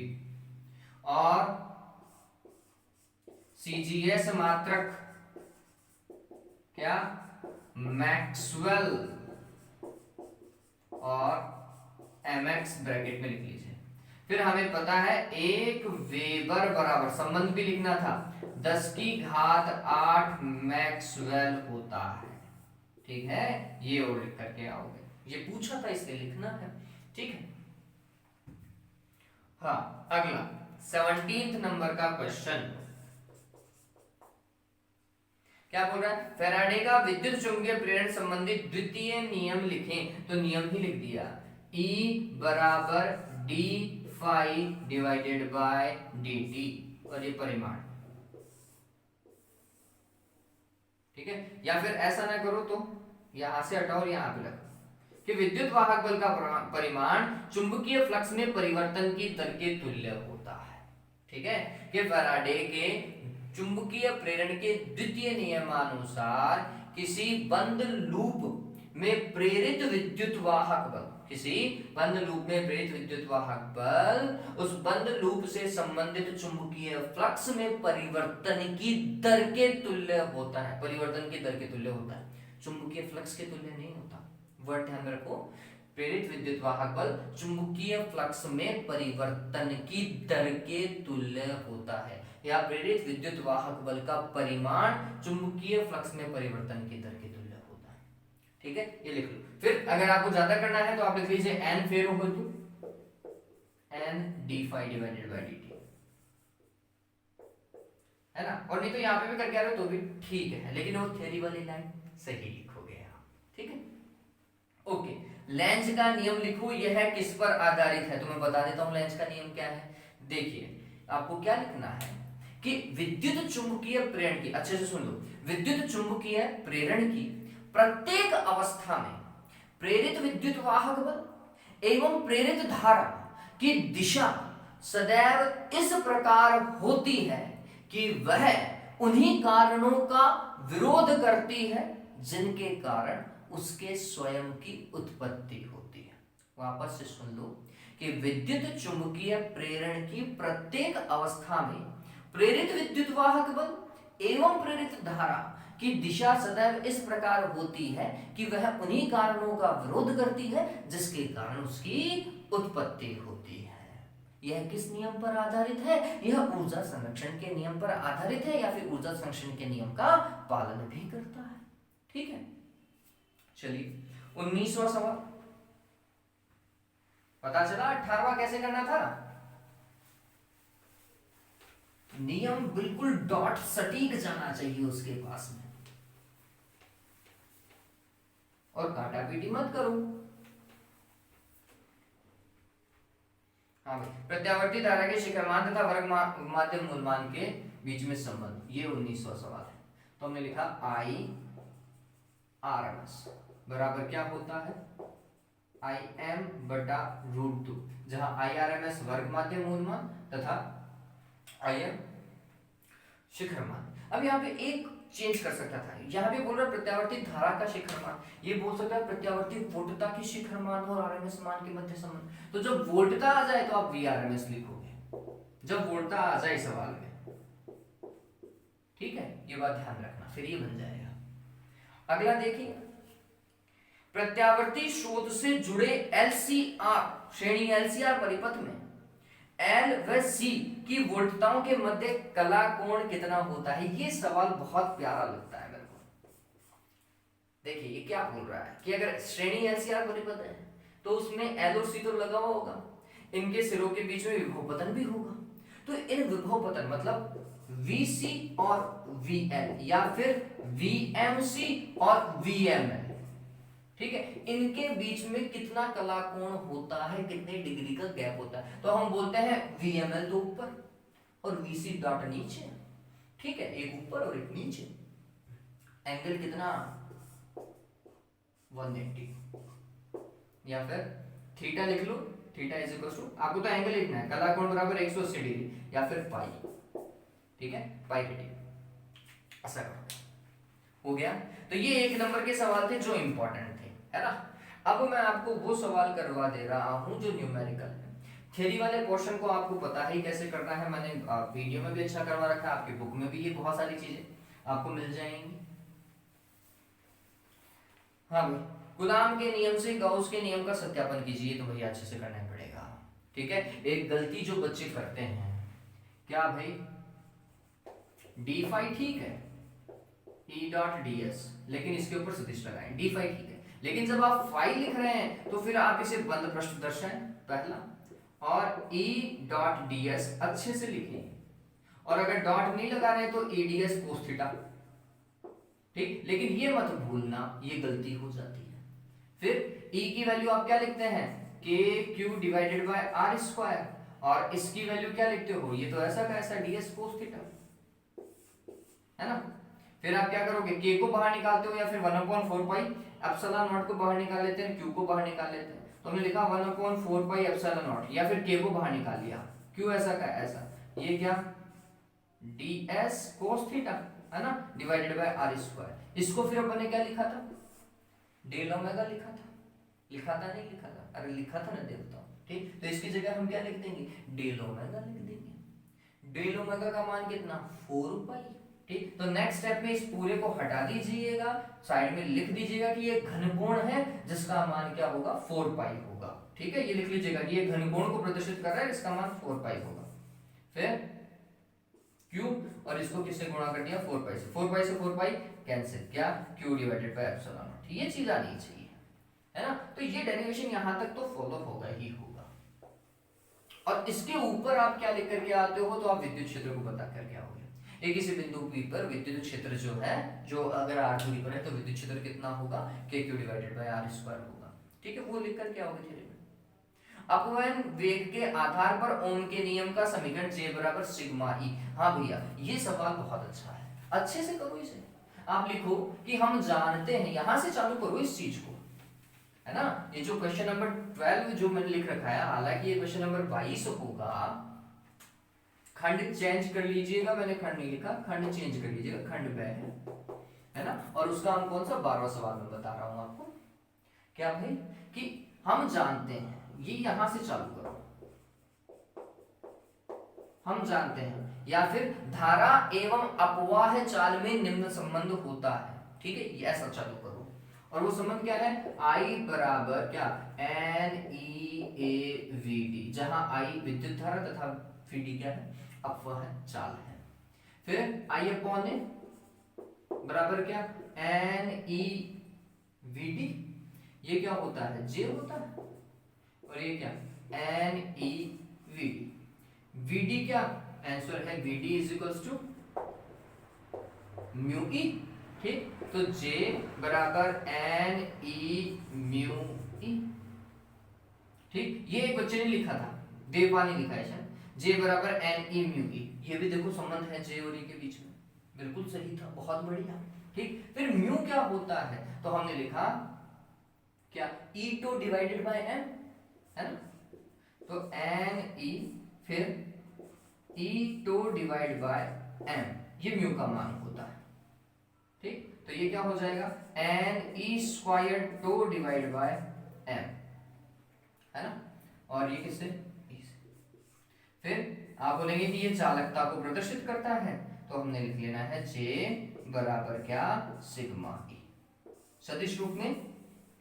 और सीजीएस मात्रक क्या, मैक्सवेल, और एमएक्स ब्रैकेट में लिख लीजिए। फिर हमें पता है एक वेबर बराबर, संबंध भी लिखना था, 10 की घात 8 मैक्सवेल होता है। ठीक है, ये और लिख करके आओगे, ये पूछा था इसलिए लिखना है। ठीक है, हाँ अगला 17 नंबर का क्वेश्चन क्या बोल रहा है, फैराडे का विद्युत चुंबकीय प्रेरण संबंधी द्वितीय नियम लिखें। तो नियम ही लिख दिया, E बराबर D phi divided by dt, और ये परिमाण। ठीक है, या फिर ऐसा ना करो तो यहां से हटाओ और यहां पे रखो कि विद्युत वाहक बल का परिमाण चुंबकीय फ्लक्स में परिवर्तन की दर के तुल्य होता है। ठीक है, कि फैराडे के चुंबकीय प्रेरण के द्वितीय नियमानुसार किसी बंद लूप में प्रेरित विद्युत वाहक बल, किसी बंद लूप में प्रेरित विद्युत वाहक बल उस बंद लूप से संबंधित चुंबकीय फ्लक्स में परिवर्तन की दर के तुल्य होता है। परिवर्तन की दर के तुल्य होता है, चुंबकीय फ्लक्स के तुल्य नहीं होता। वर्ड ध्यान में रखो, प्रेरित विद्युत वाहक बल चुंबकीय फ्लक्स में परिवर्तन की दर के तुल्य होता है, या प्रेरित विद्युत वाहक बल का परिमाण चुंबकीय फ्लक्स में परिवर्तन की दर के तुल्य होता है। ठीक है, ये लिख लो। फिर अगर आपको ज्यादा करना है तो आप लिख लीजिए n फेरो हो तो n d phi divided by dt, है ना। और नहीं तो यहाँ पे भी करके आ रहे हो तो भी ठीक है, लेकिन वो थ्योरी वाली लाइन सही लिखोगे आप। ठीक है, ओके। लेंज का नियम लिखो, यह किस पर आधारित है, तो मैं बता देता हूं लेंज का नियम क्या है। देखिए आपको क्या लिखना है कि विद्युत चुंबकीय प्रेरण की, अच्छे से सुन लो, विद्युत चुंबकीय प्रेरण की प्रत्येक अवस्था में प्रेरित विद्युत वाहक बल एवं प्रेरित धारा की दिशा सदैव इस प्रकार होती है कि वह उन्हीं कारणों का विरोध करती है जिनके कारण उसके स्वयं की उत्पत्ति होती है। वापस से सुन लो कि विद्युत चुंबकीय प्रेरण की प्रत्येक अवस्था में प्रेरित विद्युत वाहक बल एवं प्रेरित धारा की दिशा सदैव इस प्रकार होती है कि वह उन्हीं कारणों का विरोध करती है जिसके कारण उसकी उत्पत्ति होती है। यह किस नियम पर आधारित है, यह ऊर्जा संरक्षण के नियम पर आधारित है, या फिर ऊर्जा संरक्षण के नियम का पालन भी करता है। ठीक है, चलिए 19वां सवाल। पता चला 18वां कैसे करना था। नियम बिल्कुल डॉट सटीक जाना चाहिए उसके पास में, और काटा पीटी मत करो। हाँ भाई, प्रत्यावर्ती धारा के शिखरमान तथा वर्ग माध्यम मूलमान के बीच में संबंध, ये 19वां सवाल है। तो हमने लिखा आई आर एम एस बराबर क्या होता है, आई एम बटा रूट 2, जहां आई आर एम एस वर्ग माध्यम मूलमान तथा आई एम शिखर मान। अब यहाँ पे एक चेंज कर सकता था। यहाँ पे बोल रहा है प्रत्यावर्ती धारा का शिखर मान, ये बोल सकता है प्रत्यावर्ती वोल्टता की शिखर मान और आरएमएस मान के मध्य संबंध। तो जब वोल्टता आ जाए तो आप वीआरएमएस लिखोगे, जब वोल्टता आ जाए सवाल में, ठीक है, ये बात ध्यान रखना, फिर ये बन जाएगा। अगला देखिए, प्रत्यावर्ती स्रोत से जुड़े एलसीआर श्रेणी एलसीआर परिपथ में एल व सी की वोल्टताओं के मध्य कला कोण कितना होता है। ये सवाल बहुत प्यारा लगता है मेरे को। देखिए ये क्या बोल रहा है कि अगर श्रेणी एलसीआर परिपथ है तो उसमें एल और सी तो लगा हुआ होगा, इनके सिरों के बीच में विभवपतन भी होगा। तो इन विभवपतन मतलब VC और VL या फिर VMC और VML, ठीक है, इनके बीच में कितना कला कोण होता है, कितने डिग्री का गैप होता है। तो हम बोलते हैं VML तो ऊपर और VC डॉट नीचे, ठीक है, एक ऊपर और एक नीचे। एंगल कितना 180, या फिर थीटा लिख लो, थीटा इज इक्वल टू, आपको तो एंगल लिखना है, कला कोण बराबर 180 डिग्री या फिर पाई, ठीक है, पाई थीटा, ऐसा करो, हो गया। तो ये एक नंबर के सवाल थे जो इंपॉर्टेंट थे, है ना। अब मैं आपको वो सवाल करवा दे रहा हूं जो न्यूमेरिकल है। थ्योरी वाले पोर्शन को आपको पता ही कैसे करना है, मैंने वीडियो में भी अच्छा करवा रखा है, आपकी बुक में भी ये बहुत सारी चीजें आपको मिल जाएंगी। हाँ भाई, गुलाम के नियम से गाउस के नियम का सत्यापन कीजिए, तो भैया अच्छे से करना पड़ेगा, ठीक है। एक गलती जो बच्चे करते हैं, क्या भाई, डी फाई ठीक है, E डॉट ds, लेकिन इसके ऊपर सदिश लगाएं, डी फाई ठीक है, लेकिन जब आप फाई लिख रहे हैं तो फिर आप इसे बंद पृष्ठ दर्शाएं पहला, और E डॉट ds अच्छे से लिखिए, और अगर डॉट नहीं लगा रहे हैं तो EDS कोस थीटा, ठीक। लेकिन ये मत भूलना, ये गलती हो जाती है। फिर E की वैल्यू आप क्या लिखते हैं, KQ divided by R square, और इसकी वैल्यू क्या लिखते हो, ये तो ऐसा का ऐसा ds कोस थीटा, है ना। फिर आप क्या करोगे, k को बाहर निकालते हो या फिर 1/4 पाई एप्सिलॉन नॉट को बाहर निकाल लेते हैं, q को बाहर निकाल लेते हैं, तो हमने लिखा 1/4 पाई एप्सिलॉन नॉट, या फिर k को बाहर निकाल लिया, q ऐसा का ऐसा, ये क्या ds cos थीटा, है ना, डिवाइडेड बाय r स्क्वायर। इसको फिर अपन ने क्या लिखा था, डेल ओमेगा लिखा था, लिखा था नहीं लिखा था, अरे लिखा था ना देवता, ठीक। तो इसकी जगह हम क्या लिख देंगे, डेल ओमेगा लिख देंगे। डेल ओमेगा का मान कितना 4 पाई, ठीक। तो नेक्स्ट स्टेप में इस पूरे को हटा दीजिएगा, साइड में लिख दीजिएगा कि ये घनकोण है जिसका मान क्या होगा 4 पाई होगा, ठीक है। ये लिख लीजिएगा कि ये घनकोण को प्रदर्शित कर रहा है, इसका मान 4 पाई होगा। फिर q, और इसको किससे गुणा कर दिया 4 पाई से, 4 पाई से 4 पाई कैंसिल, क्या q divided by epsilon not, ये चीज आनी चाहिए, है ना। तो ये डेरिवेशन यहां तक तो फॉलो होगा ही होगा, और इसके ऊपर आप क्या लिख करके आते हो, तो आप विद्युत क्षेत्र को बता करके आओगे। एक इसी बिंदु P पर विद्युत क्षेत्र जो है, जो अगर r दूरी पर है तो विद्युत क्षेत्र कितना होगा, KQ divided by R square होगा, ठीक है, वो लिख करके आओगे धीरे में। अपवयन वेग के आधार पर ओम के नियम का समीकरण J बराबर सिग्मा E। हाँ भैया, ये सवाल बहुत अच्छा है, अच्छे से करो इसे। आप लिखो कि हम जानते हैं, यहां से चालू करो इस चीज को, है ना। ये जो क्वेश्चन नंबर 12 जो मैंने लिख रखा है, हालांकि ये क्वेश्चन नंबर 22 होगा, खंड चेंज कर लीजिएगा, मैंने खंड नहीं लिखा, खंड चेंज कर लीजिएगा, खंड ब है ना। और उसका हम कौन सा 12वां सवाल में बता रहा हूं आपको, क्या भाई, कि हम जानते हैं, ये यहां से चालू करो, हम जानते हैं, या फिर धारा एवं अपवाह चाल में निम्न संबंध होता है, ठीक है, ये ऐसा चालू करो। और वो संबंध क्या है, I बराबर क्या NEAVD, जहां I विद्युत धारा तथा VD क्या है, अपवाह चाल है। फिर I अपॉन ए बराबर क्या NEVD, ये क्या होता है, J होता है, और ये क्या NEVD, VD क्या आंसर है, VD is equals to mu E, ठीक। तो J बराबर NE म्यू ई, ठीक। ये एक बच्चे ने लिखा था, देवपाल ने लिखा है शायद, J बराबर NE म्यू ई, ये भी देखो संबंध है J और E के बीच में, बिल्कुल सही था, बहुत बढ़िया, ठीक। फिर म्यू क्या होता है, तो हमने लिखा क्या E two divided by M, है ना, तो NE फिर E two divide by M, ये म्यू का मान होता है, तो ये क्या हो जाएगा, N E square two divide by M, है ना, और ये किससे, E से। फिर आप बोलेंगे कि ये चालकता को प्रदर्शित करता है, तो हमने लिख लेना है जे बराबर क्या, सिग्मा ई, सदिश रूप में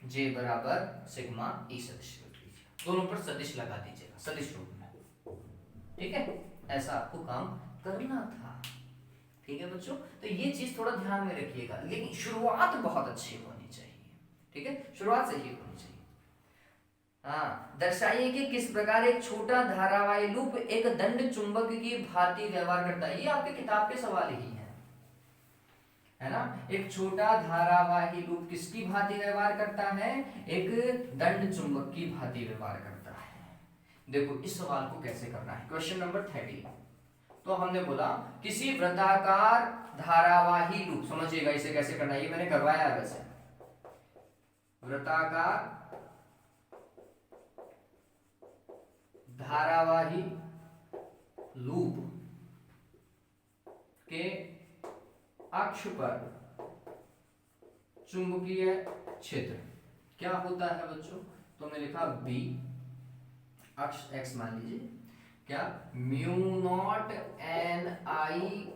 जे बराबर सिग्मा ई सदिश रूप लीजिए, दोनों पर सदिश लगा दीजिएगा सदिश रूप में, ठीक है, ऐसा आपको काम करना था। ठीक है बच्चों, तो ये चीज थोड़ा ध्यान में रखिएगा, लेकिन शुरुआत बहुत अच्छी होनी चाहिए, ठीक है, शुरुआत सही होनी चाहिए। हाँ, दर्शाइए कि किस प्रकार एक छोटा धारावाही लूप एक दंड चुंबक की भांति व्यवहार करता है, ये आपके किताब के सवाल ही है ना, एक छोटा धारावाही लूप किसकी भांति व्यवहार करता है, एक दंड चुंबक की भांति व्यवहार करता है। देखो इस सवाल को कैसे करना है, क्वेश्चन नंबर 30। तो हमने बोला किसी वृत्ताकार धारावाही लूप, समझिएगा इसे कैसे करना है, ये मैंने करवाया है वैसे, वृत्ताकार धारावाही लूप के अक्ष पर चुंबकीय क्षेत्र क्या होता है बच्चों, तो हमने लिखा बी, अक्ष एक्स मान लीजिए, क्या, mu naught N I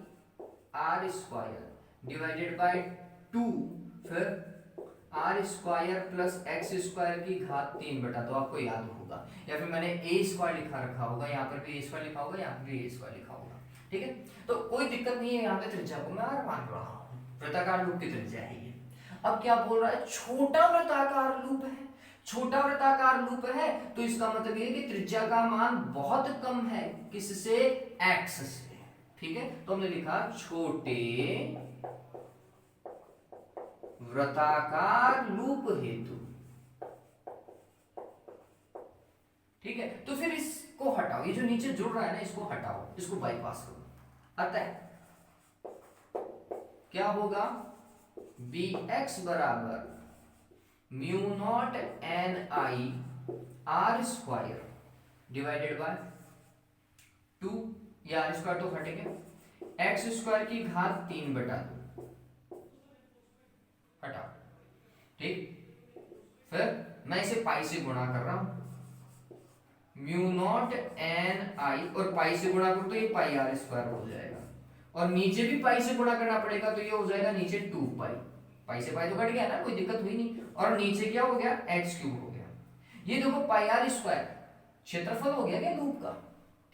R square divided by 2, फिर R square plus x square की घात 3 बटा, तो आपको याद होगा, या फिर मैंने ए स्क्वायर लिखा रखा होगा, यहाँ पर भी ए स्क्वायर लिखा होगा, यहाँ पर भी ए स्क्वायर लिखा होगा, ठीक है, तो कोई दिक्कत नहीं है, यहाँ पे त्रिज्या को मैं आर मान रहा हूँ, वृत्ताकार लूप की त्रिज्या है ये। अब क्या बोल रहा है, छोटा वृत्ताकार लूप है, छोटा वृत्ताकार लूप है, तो इसका मतलब ये कि त्रिज्या का मान बहुत कम है, किससे, एक्स से, ठीक है, तो हमने लिखा छोटे वृत्ताकार लूप हेतु, ठीक है, तो फिर इसको हटाओ, ये जो नीचे जुड़ रहा है ना इसको हटाओ, इसको बाईपास करो, अतः क्या होगा, बी एक्स बराबर mu naught N I R square divided by 2, ये आर स्क्वायर तो हटेगा, एक्स स्क्वायर की घात 3 बटा 2, हटाओ, ठीक, फिर मैं इसे पाई से गुणा कर रहा हूं, म्यू नॉट एन आई, और पाई से गुणा करो तो ये पाई आर स्क्वायर हो जाएगा, और नीचे भी पाई से गुणा करना पड़ेगा, तो ये हो जाएगा नीचे 2 पाई, पाई से पाई तो कट गया ना, कोई दिक्कत हुई नहीं, और नीचे क्या हो गया, एक्स क्यूब हो गया, ये देखो पाई आर स्क्वायर क्षेत्रफल हो गया क्या लूप का,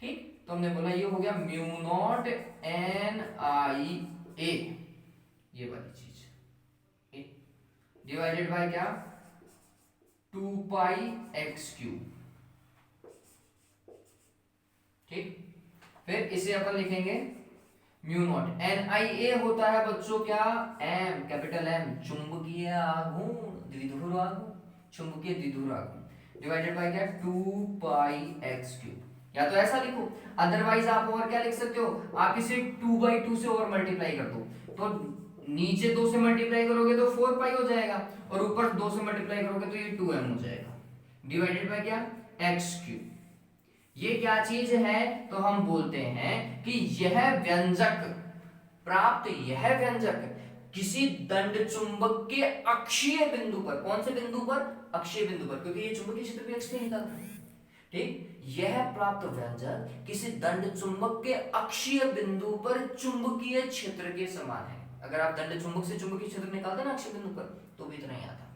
ठीक, तो हमने बोला ये हो गया म्यू नॉट एन आई ए, ये वाली चीज, ए डिवाइडेड बाय क्या, 2 पाई एक्स क्यूब, ठीक, फिर इसे अपन लिखेंगे म्यू नॉट एन आई ए होता है बच्चों क्या, एम, कैपिटल एम, चुंबकीय आघूर्ण, द्विध्रुव आघूर्ण, चुंबकीय द्विध्रुव आघूर्ण, डिवाइडेड बाय क्या, 2 पाई एक्स क्यूब, या तो ऐसा लिखो, अदरवाइज आप और क्या लिख सकते हो, आप इसे 2/2 से और मल्टीप्लाई कर दो, तो नीचे 2 से मल्टीप्लाई करोगे तो 4 पाई हो जाएगा, और ऊपर 2 से मल्टीप्लाई करोगे तो ये 2m हो जाएगा, डिवाइडेड बाय क्या, एक्स क्यूब, ये क्या चीज है, तो हम बोलते हैं कि यह व्यंजक प्राप्त, यह व्यंजक किसी दंड चुंबक के अक्षीय बिंदु पर, कौन से बिंदु पर, अक्षीय बिंदु पर, क्योंकि ये चुंबकीय क्षेत्र भी अक्ष पे निकल रहा है, ठीक, यह प्राप्त व्यंजक किसी दंड चुंबक के अक्षीय बिंदु पर चुंबकीय क्षेत्र के समान है, अगर आप दंड चुंबक से चुंबकीय क्षेत्र निकालते ना अक्षीय बिंदु पर, तो भी इतना ही आता,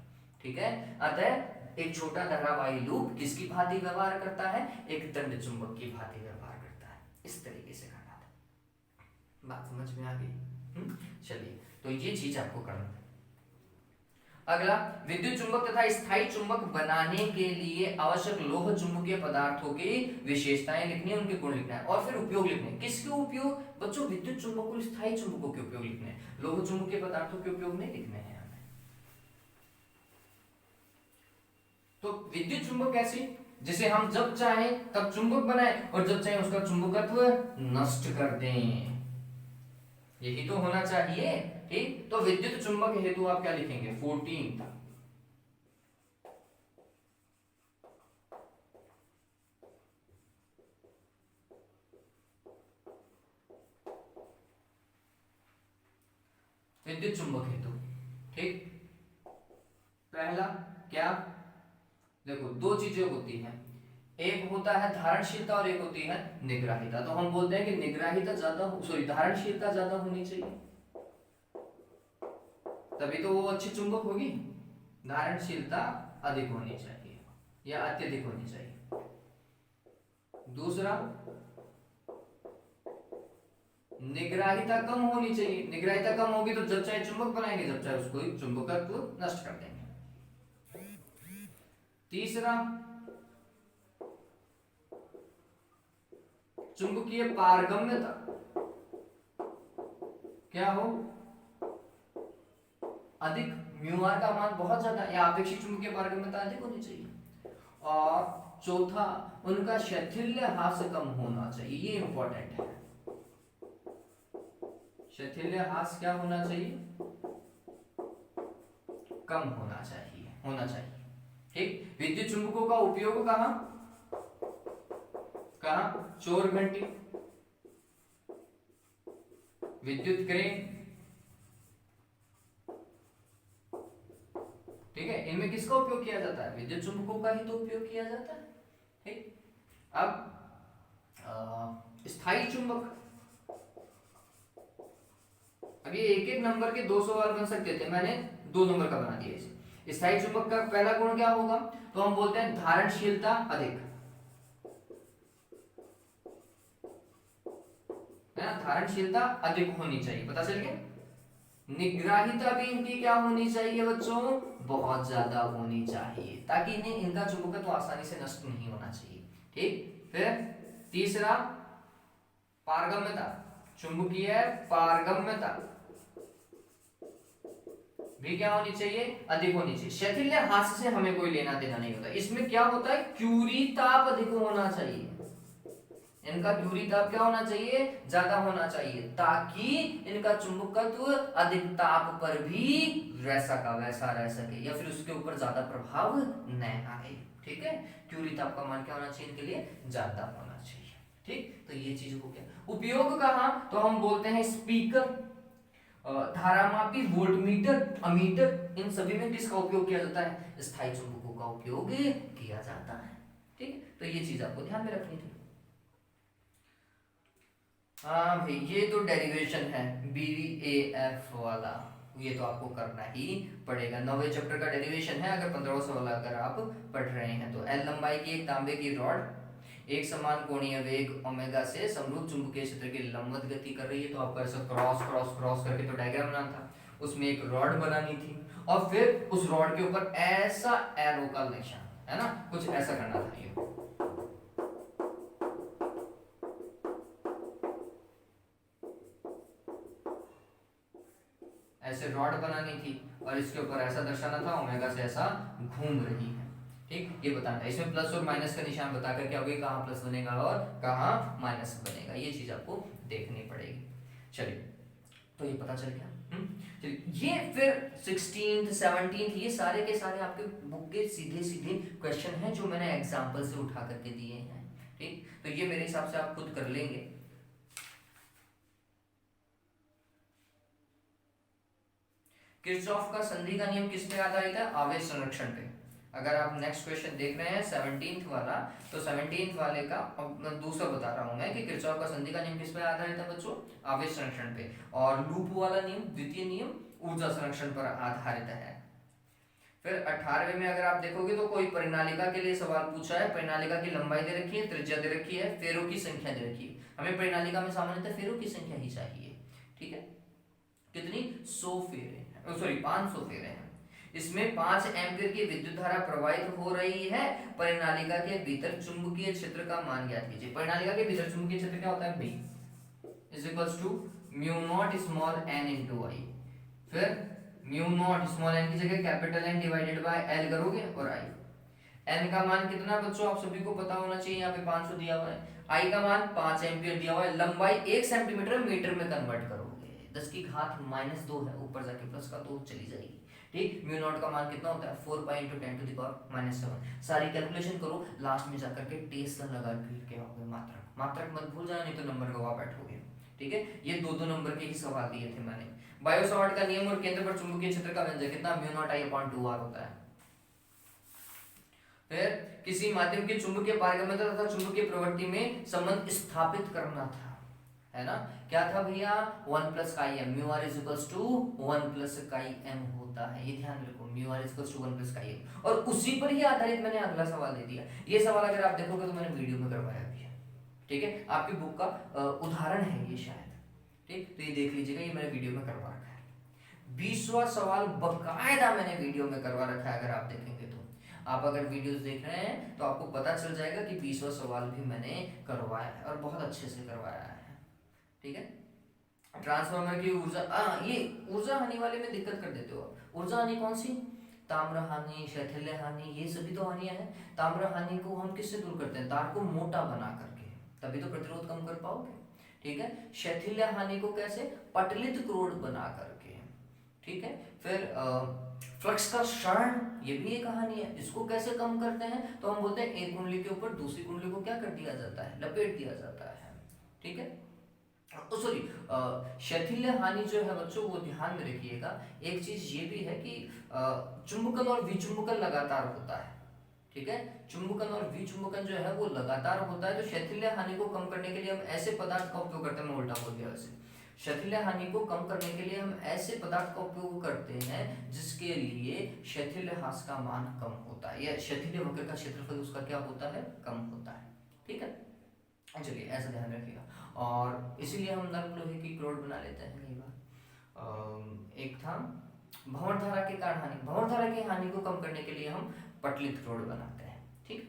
ठीक है, अतः एक छोटा धारावाही लूप किसकी भांति व्यवहार करता है, एक दंड चुंबक की भांति व्यवहार करता है, इस तरीके से करना था, बात समझ में आ गई, चलिए, तो ये चीज आपको करना है। अगला, विद्युत चुंबक तथा स्थायी चुंबक बनाने के लिए आवश्यक लोह चुंबकीय पदार्थों की विशेषताएं लिखनी है, उनके गुण लिखना है, और फिर उपयोग लिखने हैं, किसके उपयोग बच्चों, विद्युत चुंबक और स्थायी चुंबकों के उपयोग लिखने हैं, लोह चुंबकीय पदार्थों के उपयोग नहीं लिखने हैं। तो विद्युत चुंबक कैसी, जिसे हम जब चाहें तब चुंबक बनाएं और जब चाहें उसका चुंबकत्व नष्ट कर दें, यही तो होना चाहिए, ठीक, तो विद्युत चुंबक हेतु आप क्या लिखेंगे, 14, विद्युत चुंबक हेतु ठीक, पहला क्या, देखो दो चीजें होती हैं, एक होता है धारणशीलता और एक होती है निग्राहिता। तो हम बोलते हैं कि निग्राहिता ज्यादा, सॉरी धारणशीलता ज्यादा होनी चाहिए, तभी तो वो अच्छी चुंबक होगी। धारणशीलता अधिक होनी चाहिए या अत्यधिक होनी चाहिए। दूसरा, निग्राहिता कम होनी चाहिए। निग्राहिता कम होगी तो जब चाहे चुंबक बनाएंगे, जब चाहे उसको चुंबकत्व नष्ट कर देंगे। तीसरा, चुंबकीय पारगम्यता क्या हो, अधिक, म्यू आर का मान बहुत ज्यादा या अपेक्षित चुंबकीय पारगम्यता अधिक होनी चाहिए। और चौथा, उनका शैथिल्य हास्य कम होना चाहिए, ये इंपॉर्टेंट है। शैथिल्य हास्य क्या होना चाहिए, कम होना चाहिए। ठीक, विद्युत चुंबकों का उपयोग कहां, चोर घंटी, विद्युत क्रेन, ठीक है, इनमें किसका उपयोग किया जाता है, विद्युत चुंबकों का ही तो उपयोग किया जाता है। ठीक, अब स्थायी चुंबक, अब ये एक एक नंबर के 2 सवाल बन सकते थे, मैंने 2 नंबर का बना दिया इसे। स्थायी चुंबक का पहला गुण क्या होगा, तो हम बोलते हैं धारणशीलता अधिक, है ना, धारणशीलता अधिक होनी चाहिए, पता चल गया। निग्राहिता भी इनकी क्या होनी चाहिए बच्चों, बहुत ज्यादा होनी चाहिए, ताकि इन्हें इनका चुंबकत्व आसानी से नष्ट नहीं होना चाहिए। ठीक, फिर तीसरा, पारगम्यता, चुंबकीय पारगम्यता भी क्या होनी चाहिए, अधिक होनी चाहिए। शैथिल्य हास्य से हमें कोई लेना देना नहीं होता। इसमें क्या होता है, क्यूरी ताप अधिक होना चाहिए, इनका क्यूरी ताप क्या होना चाहिए, ज्यादा होना चाहिए, ताकि इनका चुंबकत्व अधिक ताप पर भी वैसा का वैसा रह सके या फिर उसके ऊपर ज्यादा प्रभाव न आए। ठीक है, क्यूरी ताप का मान क्या होना चाहिए, इनके लिए ज्यादा होना चाहिए। ठीक, तो ये चीज हो गया। उपयोग कहां, तो हम बोलते हैं स्पीकर, धारामापी, वोल्टमीटर, अमीटर, इन सभी में किसका उपयोग किया जाता है, स्थायी चुंबकों का उपयोग किया जाता है। ठीक, तो ये चीज आपको ध्यान में रखनी थी। हाँ भाई, ये तो डेरिवेशन है BVAF वाला, ये तो आपको करना ही पड़ेगा। 9वें चैप्टर का डेरिवेशन है, अगर 15वां सवाल अगर आप पढ़ रहे हैं तो। एल लंबाई की एक तांबे की रॉड एक समान कोणीय वेग ओमेगा से समरूप चुंबकीय क्षेत्र की लंबवत गति कर रही है। तो आपको ऐसा क्रॉस क्रॉस क्रॉस करके तो डायग्राम बनाना था, उसमें एक रॉड बनानी थी और फिर उस रॉड के ऊपर ऐसा एरो का निशान, है ना, कुछ ऐसा करना था। ये ऐसे रॉड बनानी थी और इसके ऊपर ऐसा दर्शाना था, ओमेगा से ऐसा घूम रही है। ठीक, ये बताना है। इसमें प्लस और माइनस का निशान बता करके अभी कहाँ प्लस बनेगा और कहाँ माइनस बनेगा, ये चीज आपको देखनी पड़ेगी। चलिए, तो ये पता चल गया। चलिए, ये फिर 16th 17th ये सारे के सारे आपके बुक के सीधे सीधे क्वेश्चन हैं जो मैंने एग्जाम्पल से उठा करके दिए हैं। ठीक, तो ये मेरे हिसाब से आप खुद कर लेंगे। किरचॉफ का संधि का नियम किस पे आधारित है, आवेश संरक्षण पे। अगर आप नेक्स्ट क्वेश्चन देख रहे हैं 17th वाला, तो 17th वाले का अब दूसरा बता रहा हूं मैं कि किरचॉफ का संधि का नियम किस पे आधारित है बच्चों, आवेश संरक्षण पे। और लूप वाला नियम, द्वितीय नियम, ऊर्जा संरक्षण पर आधारित है। फिर 18वें में अगर आप देखोगे तो कोई परिनालिका के लिए सवाल पूछा है। परिनालिका की लंबाई दे रखी है, त्रिज्या दे रखी है, फेरों की संख्या दे रखी है। हमें परिनालिका में सामान्यतः फेरों की संख्या ही चाहिए। ठीक है, कितनी, 100 फेरे, सॉरी 500 फेरे हैं। इसमें 5 एम्पीयर की विद्युत धारा प्रवाहित हो रही है। परिनालिका के भीतर चुंबकीय क्षेत्र का मान ज्ञात कीजिए। परिनालिका के भीतर चुंबकीय क्षेत्र क्या होता है, B is equals to mu not small n into I. फिर म्यू नॉट स्मॉल n की जगह capital N divided by L करोगे और I। n का मान कितना बच्चों आप सभी को पता होना चाहिए, यहाँ पे 500 दिया हुआ है। I का मान 5 एम्पीयर दिया हुआ है। लंबाई 1 सेंटीमीटर मीटर में कन्वर्ट करोगे, 10 की घात -2 है, ऊपर जाके प्लस का 2 चली जाएगी। ठीक, म्यू नॉट का मान कितना होता है, 4 pi into 10 to the power -7। सारी कैलकुलेशन करो, लास्ट में जाकर के टेस्ला लगा के आओगे मात्रक। मात्रक मत भूल जाना, नहीं तो नंबर गवा बैठोगे। ठीक है, ये 2-2 नंबर के ही सवाल दिए थे मैंने। बायो सावर्ट का नियम और केंद्र पर चुंबकीय क्षेत्र का व्यंजक कितना, μ0I/2r होता है। फिर किसी माध्यम के चुंबकीय पारगम्यता तथा चुंबकीय प्रवृत्ति में संबंध स्थापित करना था, है ना। क्या था भैया, 1 + chi_m, μr = 1 + chi_m होता है, ये ध्यान रखो, μr = 1 + chi_m। और उसी पर ही आधारित मैंने अगला सवाल दे दिया। ये सवाल अगर आप देखोगे तो मैंने वीडियो में करवाया भी है, ठीक है, आपकी बुक का उदाहरण है ये शायद, ठीक, तो ये देख लीजिएगा, ये मैंने वीडियो में करवा रखा है। 20वां सवाल बकायदा मैंने वीडियो में करवा रखा है, अगर आप देखेंगे तो। आप अगर वीडियोस देख रहे हैं तो आपको पता चल जाएगा कि 20वां सवाल भी मैंने करवाया है और बहुत अच्छे से करवाया है, ठीक है। ट्रांसफार्मर की ऊर्जा, ये ऊर्जा हानि वाले में दिक्कत कर देते हो। ऊर्जा हानि कौन सी, ताम्र हानि, शैथिल्य हानि, ये सभी तो हानियां हैं। ताम्र हानि को हम किससे दूर करते हैं, तार को मोटा बना करके, तभी तो प्रतिरोध कम कर पाओगे, ठीक है। शैथिल्य हानि को कैसे, पटलित क्रोड बना करके, ठीक है। फिर फ्लक्स का क्षरण, ये भी एक कहानी है, इसको कैसे कम करते हैं, तो हम बोलते हैं एक कुंडली के ऊपर दूसरी कुंडली को क्या कर दिया जाता है, लपेट दिया जाता है, ठीक है। सॉरी, शैथिल्य हानि जो है बच्चों वो ध्यान में रखिएगा। एक चीज ये भी है कि चुंबकन और विचुंबकन लगातार होता है, ठीक है। चुंबकन और विचुंबकन जो है वो लगातार होता है, तो शैथिल्य हानि को कम करने के लिए हम ऐसे पदार्थ का उपयोग करते हैं, मैं उल्टा बोल दिया वैसे। शैथिल्य हानि को कम करने के लिए हम ऐसे पदार्थ का उपयोग करते हैं जिसके लिए शैथिल्य ह्रास का मान कम होता है, या शैथिल्य वक्र का क्षेत्रफल उसका क्या होता है, कम होता है, ठीक है। चलिए ऐसा ध्यान रखिएगा। और इसीलिए हम नर्म लोहे की क्रोड बना लेते हैं कई बार। एक था भंवर धारा के कारण हानि, भंवर धारा की हानि को कम करने के लिए हम पटलित क्रोड बनाते हैं, ठीक।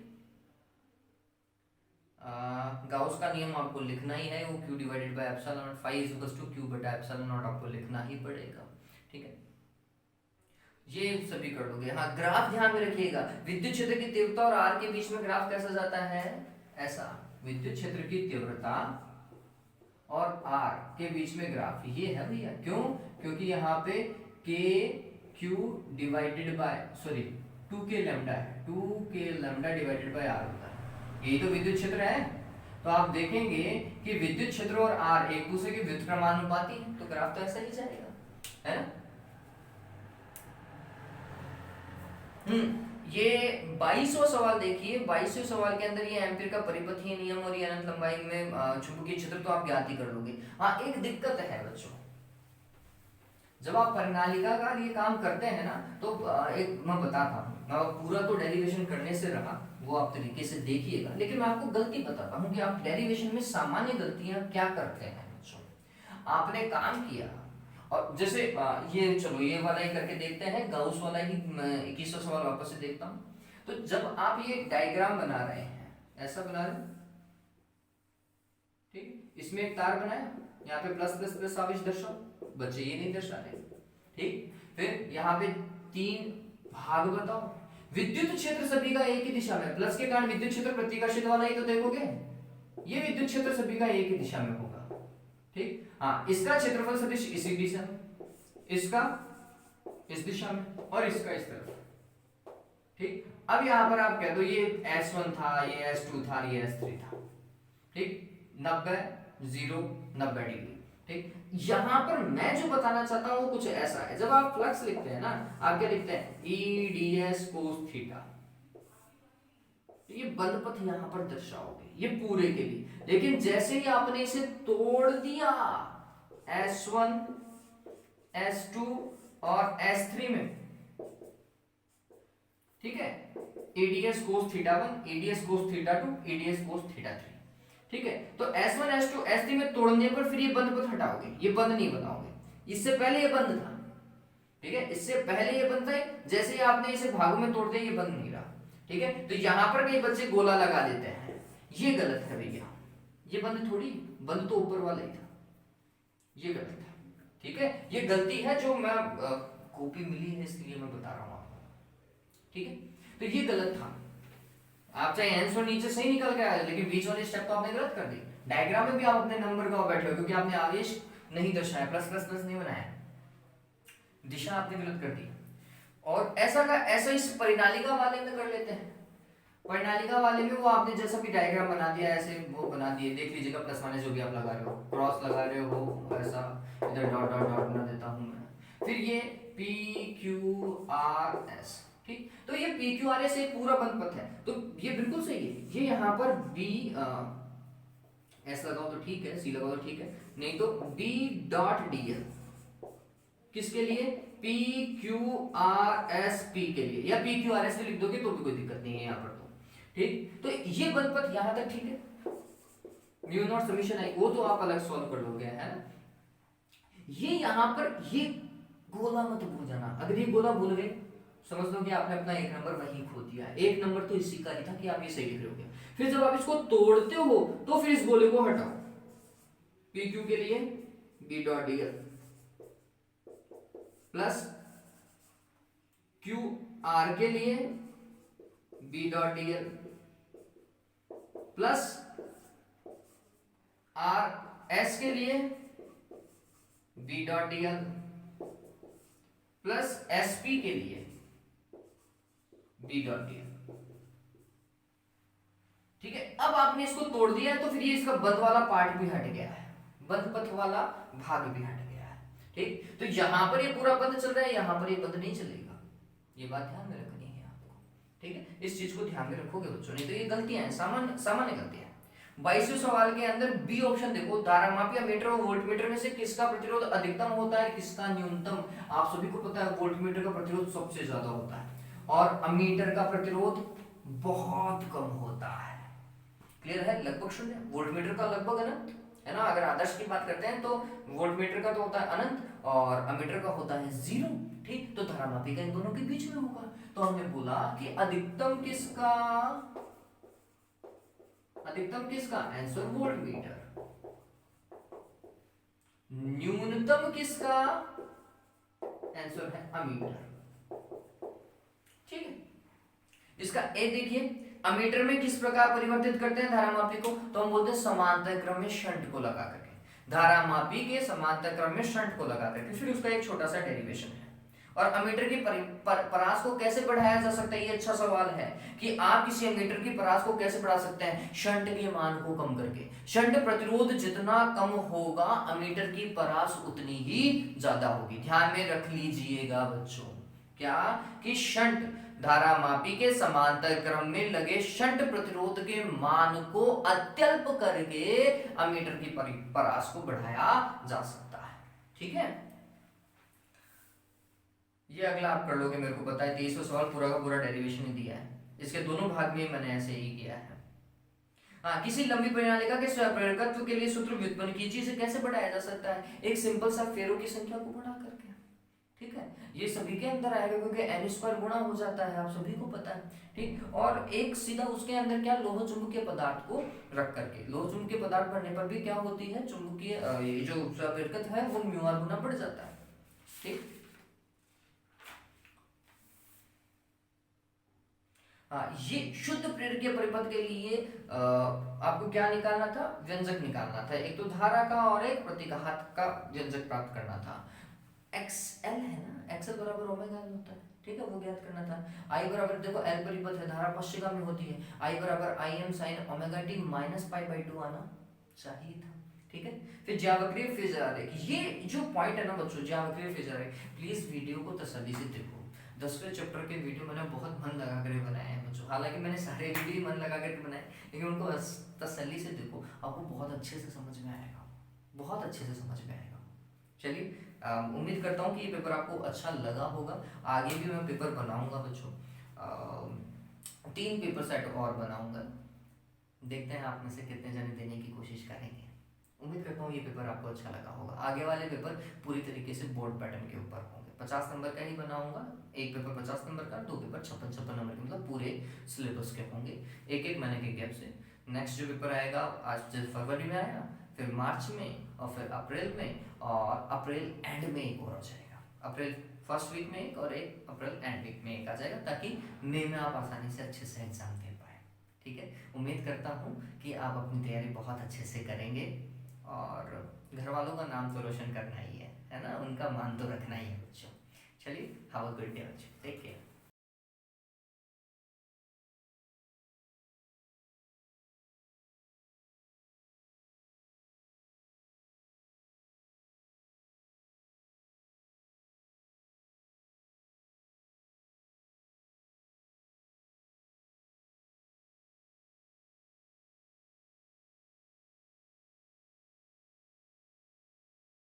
गाउस का नियम आपको लिखना ही है, वो Q/ε0 phi = Q/ε0 आपको लिखना ही पड़ेगा, ठीक है। ये सभी कर लोगे। हाँ, ग्राफ ध्यान में रखिएगा, विद्युत क्षेत्र की तीव्रता और R के बीच में ग्राफ कैसा जाता है, ऐसा, विद्युत क्षेत्र की तीव्रता और R के बीच में ग्राफ ये है भैया। क्यों, क्योंकि यहाँ पे KQ/2K लैम्डा है, 2K λ/R होता है, यही तो विद्युत क्षेत्र है। तो आप देखेंगे कि विद्युत क्षेत्र और R एक दूसरे के व्युत्क्रमानुपाती है, तो ग्राफ तो ऐसा ही जाएगा, है ना। ये 22वां सवाल देखिए। 22वें सवाल के अंदर ये एम्पीयर का परिपथीय नियम और ये अनंत लंबाई में चुंबकीय क्षेत्र तो आप ज्ञात ही कर लोगे। हाँ, एक दिक्कत है बच्चों, जब आप परिनालिका का ये काम करते हैं ना, तो एक मैं बताता हूँ, पूरा तो डेरिवेशन करने से रहा, वो आप तरीके से देखिएगा, लेकिन मैं आपको गलती बताता हूँ कि आप डेरिवेशन में सामान्य गलतियां क्या करते हैं बच्चों। आपने काम किया और जैसे ये, चलो ये वाला ही करके देखते हैं, गाउस वाला ही 21वां सवाल वापस से देखता हूँ। तो जब आप ये डायग्राम बना रहे हैं, ऐसा बना रहे, ठीक, इसमें एक तार बनाया, यहाँ पे प्लस प्लस प्लस आवेश दर्शाओ, बच्चे ये नहीं दर्शा रहे, ठीक। फिर यहाँ पे 3 भाग बताओ, विद्युत क्षेत्र सभी का एक ही दिशा में, प्लस के कारण विद्युत क्षेत्र प्रतिकर्षित वाला ही तो देखोगे, ये विद्युत क्षेत्र सभी का एक ही दिशा में होगा, ठीक। हाँ, इसका क्षेत्रफल सदिश इसी दिशा में, इसका इस दिशा में, और इसका इस तरफ, ठीक। अब यहां पर आप कह दो ये S1 था, ये S2 था, ये S3 था, ठीक, 90 0 90 डिग्री, ठीक। यहां पर मैं जो बताना चाहता हूं वो कुछ ऐसा है, जब आप फ्लक्स लिखते हैं ना, आप क्या लिखते हैं, EDS cos थीटा, ये बंद पथ यहां पर दर्शाओगे, ये पूरे के लिए। लेकिन जैसे ही आपने इसे तोड़ दिया S1 S2 और S3 में, ठीक है, ADS cos θ1, ADS cos θ2, ADS cos θ3, ठीक है। तो S1 S2 S3 में तोड़ने पर फिर ये बंद पथ हटाओगे, ये बंद नहीं बनाओगे, इससे पहले ये बंद था, ठीक है, इससे पहले ये बंद था, जैसे ही आपने इसे भागों में तोड़ दिया ये बंद नहीं रहा, ठीक है। तो यहां पर कई बच्चे गोला लगा देते हैं, ये गलत है भैया, ये बंद थोड़ी, बंद तो ऊपर वाला ही था, ये गलत है, ठीक है। ये गलती है जो मैं कॉपी मिली है इसलिए मैं बता रहा हूं आपको, ठीक है। तो ये गलत था, आप चाहे आंसर नीचे सही निकल गया है, लेकिन बीच वाली स्टेप तो आपने गलत कर दी। डायग्राम में भी आप अपने नंबर का बैठे हो, क्योंकि आपने आवेश नहीं दर्शाया, प्लस प्लस प्लस नहीं बनाया, दिशा आपने गलत कर दी। और ऐसा का ऐसा इस परिनालिका वाले में कर लेते हैं, परिणालिका वाले में वो आपने जैसा भी डायग्राम बना दिया ऐसे वो बना दिए, देख लीजिएगा, प्लस माइनस जो भी आप लगा रहे हो, क्रॉस लगा रहे हो ऐसा, इधर डॉट डॉट डॉट बना देता हूँ मैं। फिर ये पी क्यू आर एस, ठीक। तो ये पी क्यू आर एस एक पूरा बंद पथ है, तो ये बिल्कुल सही है। ये यहाँ पर बी एस लगाओ तो ठीक है, सी लगाओ तो ठीक है, नहीं तो बी डॉट डी एल किसके लिए, P Q R S P के लिए, या पी क्यू आर एस लिख दोगे तो भी कोई दिक्कत नहीं है यहाँ पर, तो ठीक। तो ये बंद पथ यहाँ तक ठीक है, म्यू नॉट समीशन आई वो तो आप अलग सॉल्व कर लोगे, है ना। ये यहाँ पर ये गोला मत भूल जाना, अगर ये गोला भूल गए समझ लो कि आपने अपना एक नंबर वहीं खो दिया है। एक नंबर तो इसी का ही था कि आप ये सही लिख रहे होगे। फिर जब आप इसको तोड़ते हो तो फिर इस गोले को हटाओ, पी क्यू के लिए B dot D L plus Q R के लिए B dot D L plus R S के लिए B dot D L plus S P के लिए बी डॉट डी एल, ठीक है। अब आपने इसको तोड़ दिया है तो फिर ये इसका बंद वाला पार्ट भी हट गया है, बंद पथ वाला भाग भी हट गया है, ठीक। तो यहां पर ये पूरा बंद चल रहा है, यहां पर ये बंद नहीं चलेगा, ये बात ध्यान में रखनी है आपको, ठीक है। इस चीज को ध्यान में रखोगे बच्चों, नहीं तो ये गलतियां हैं, सामान्य गलतियां। 22वें सवाल के अंदर बी ऑप्शन देखो, धारामापी मीटर और वोल्टमीटर में से किसका प्रतिरोध अधिकतम होता है, किसका न्यूनतम। आप सभी को पता है वोल्टमीटर का प्रतिरोध सबसे ज्यादा होता है और अमीटर का प्रतिरोध बहुत कम होता है। क्लियर है, लगभग शून्य। वोल्टमीटर का लगभग अनंत, है ना। अगर आदर्श की बात करते हैं तो वोल्टमीटर का तो होता है अनंत और अमीटर का होता है 0, ठीक। तो धारामापी का इन दोनों के बीच में होगा। तो हमने बोला कि अधिकतम किसका आंसर वोल्टमीटर, न्यूनतम किसका आंसर है अमीटर, ठीक है। इसका ए देखिए, अमीटर में किस प्रकार परिवर्तित करते हैं धारामापी को, तो हम बोलते हैं समांतर क्रम में शंट को लगा करके, धारामापी के समांतर क्रम में शंट को लगा करके। फिर उसका एक छोटा सा डेरिवेशन है। और अमीटर की परास को कैसे बढ़ाया जा सकता है, ये अच्छा सवाल है कि आप किसी अमीटर की परास को कैसे बढ़ा सकते हैं, शंट के मान को कम करके। शंट प्रतिरोध जितना कम होगा अमीटर की परास उतनी ही ज्यादा होगी। ध्यान में रख लीजिएगा बच्चों, क्या कि शंट धारामापी के समांतर क्रम में लगे शंट प्रतिरोध के मान को अत्यल्प करके अमीटर की परास को बढ़ाया जा सकता है, ठीक है। ये अगला आप कर लोगे, मेरे को पता है। 23वां सवाल पूरा का पूरा डेरिवेशन ही दिया है, इसके दोनों भाग में मैंने ऐसे ही किया है। हाँ, किसी लंबी परिणालिका के स्वप्रेरकत्व के लिए सूत्र व्युत्पन्न कीजिए। इसे कैसे बढ़ाया जा सकता है, एक सिंपल सा फेरों की संख्या को बढ़ा करके, ठीक है। ये सभी के अंदर आएगा क्योंकि n² गुणा हो जाता है, आप सभी को पता है, ठीक। और एक सीधा उसके अंदर क्या, लोह चुंबकीय पदार्थ को रख करके, लोह चुंबकीय पदार्थ बढ़ने पर भी क्या होती है, चुंबकीय ये जो स्वप्रेरकत्व है वो μr गुना बढ़ जाता है, ठीक। हाँ, ये शुद्ध प्रेरकीय परिपथ के लिए आपको क्या निकालना था, व्यंजक निकालना था। एक तो धारा का और एक प्रतिघात का व्यंजक प्राप्त करना था। XL है ना, XL बराबर ओमेगा L होता है, ठीक है, वो ज्ञात करना था। I बराबर देखो L परिपथ है, धारा पश्चिगामी होती है, I बराबर Im sin omega t minus π/2 आना चाहिए था, ठीक है। फिर ज्यावक्रीय फेजर आरेख, ये जो पॉइंट है ना बच्चों, ज्यावक्रीय फेजर आरेख, प्लीज वीडियो को तसल्ली से देखो। 10वें चैप्टर के वीडियो मैंने बहुत मन लगा कर बनाए हैं बच्चों, हालांकि मैंने सारे वीडियो मन लगा कर बनाए, लेकिन उनको तसल्ली से देखो, आपको बहुत अच्छे से समझ में आएगा, बहुत अच्छे से समझ में आएगा। चलिए, उम्मीद करता हूँ कि ये पेपर आपको अच्छा लगा होगा। आगे भी मैं पेपर बनाऊंगा बच्चों, 3 पेपर सेट और बनाऊंगा, देखते हैं आप में से कितने जने देने की कोशिश करेंगे। उम्मीद करता हूँ ये पेपर आपको अच्छा लगा होगा। आगे वाले पेपर पूरी तरीके से बोर्ड पैटर्न के ऊपर होंगे, 50 नंबर का ही बनाऊंगा। एक पेपर 50 नंबर का, 2 पेपर 56 नंबर के, मतलब पूरे सिलेबस के होंगे, एक महीने के गैप से। नेक्स्ट जो पेपर आएगा, आज फरवरी में आया, फिर मार्च में, और फिर अप्रैल में, और अप्रैल एंड में एक और आ जाएगा। अप्रैल फर्स्ट वीक में एक, और एक अप्रैल एंड वीक में एक आ जाएगा, ताकि मई में आप आसानी से अच्छे से एग्जाम दे पाए, ठीक है। उम्मीद करता हूँ कि आप अपनी तैयारी बहुत अच्छे से करेंगे, और घर वालों का नाम तो रोशन करना ही है ना, उनका मान तो रखना ही है बच्चों। चलिए, हैव अ गुड डे बच्चों, टेक केयर।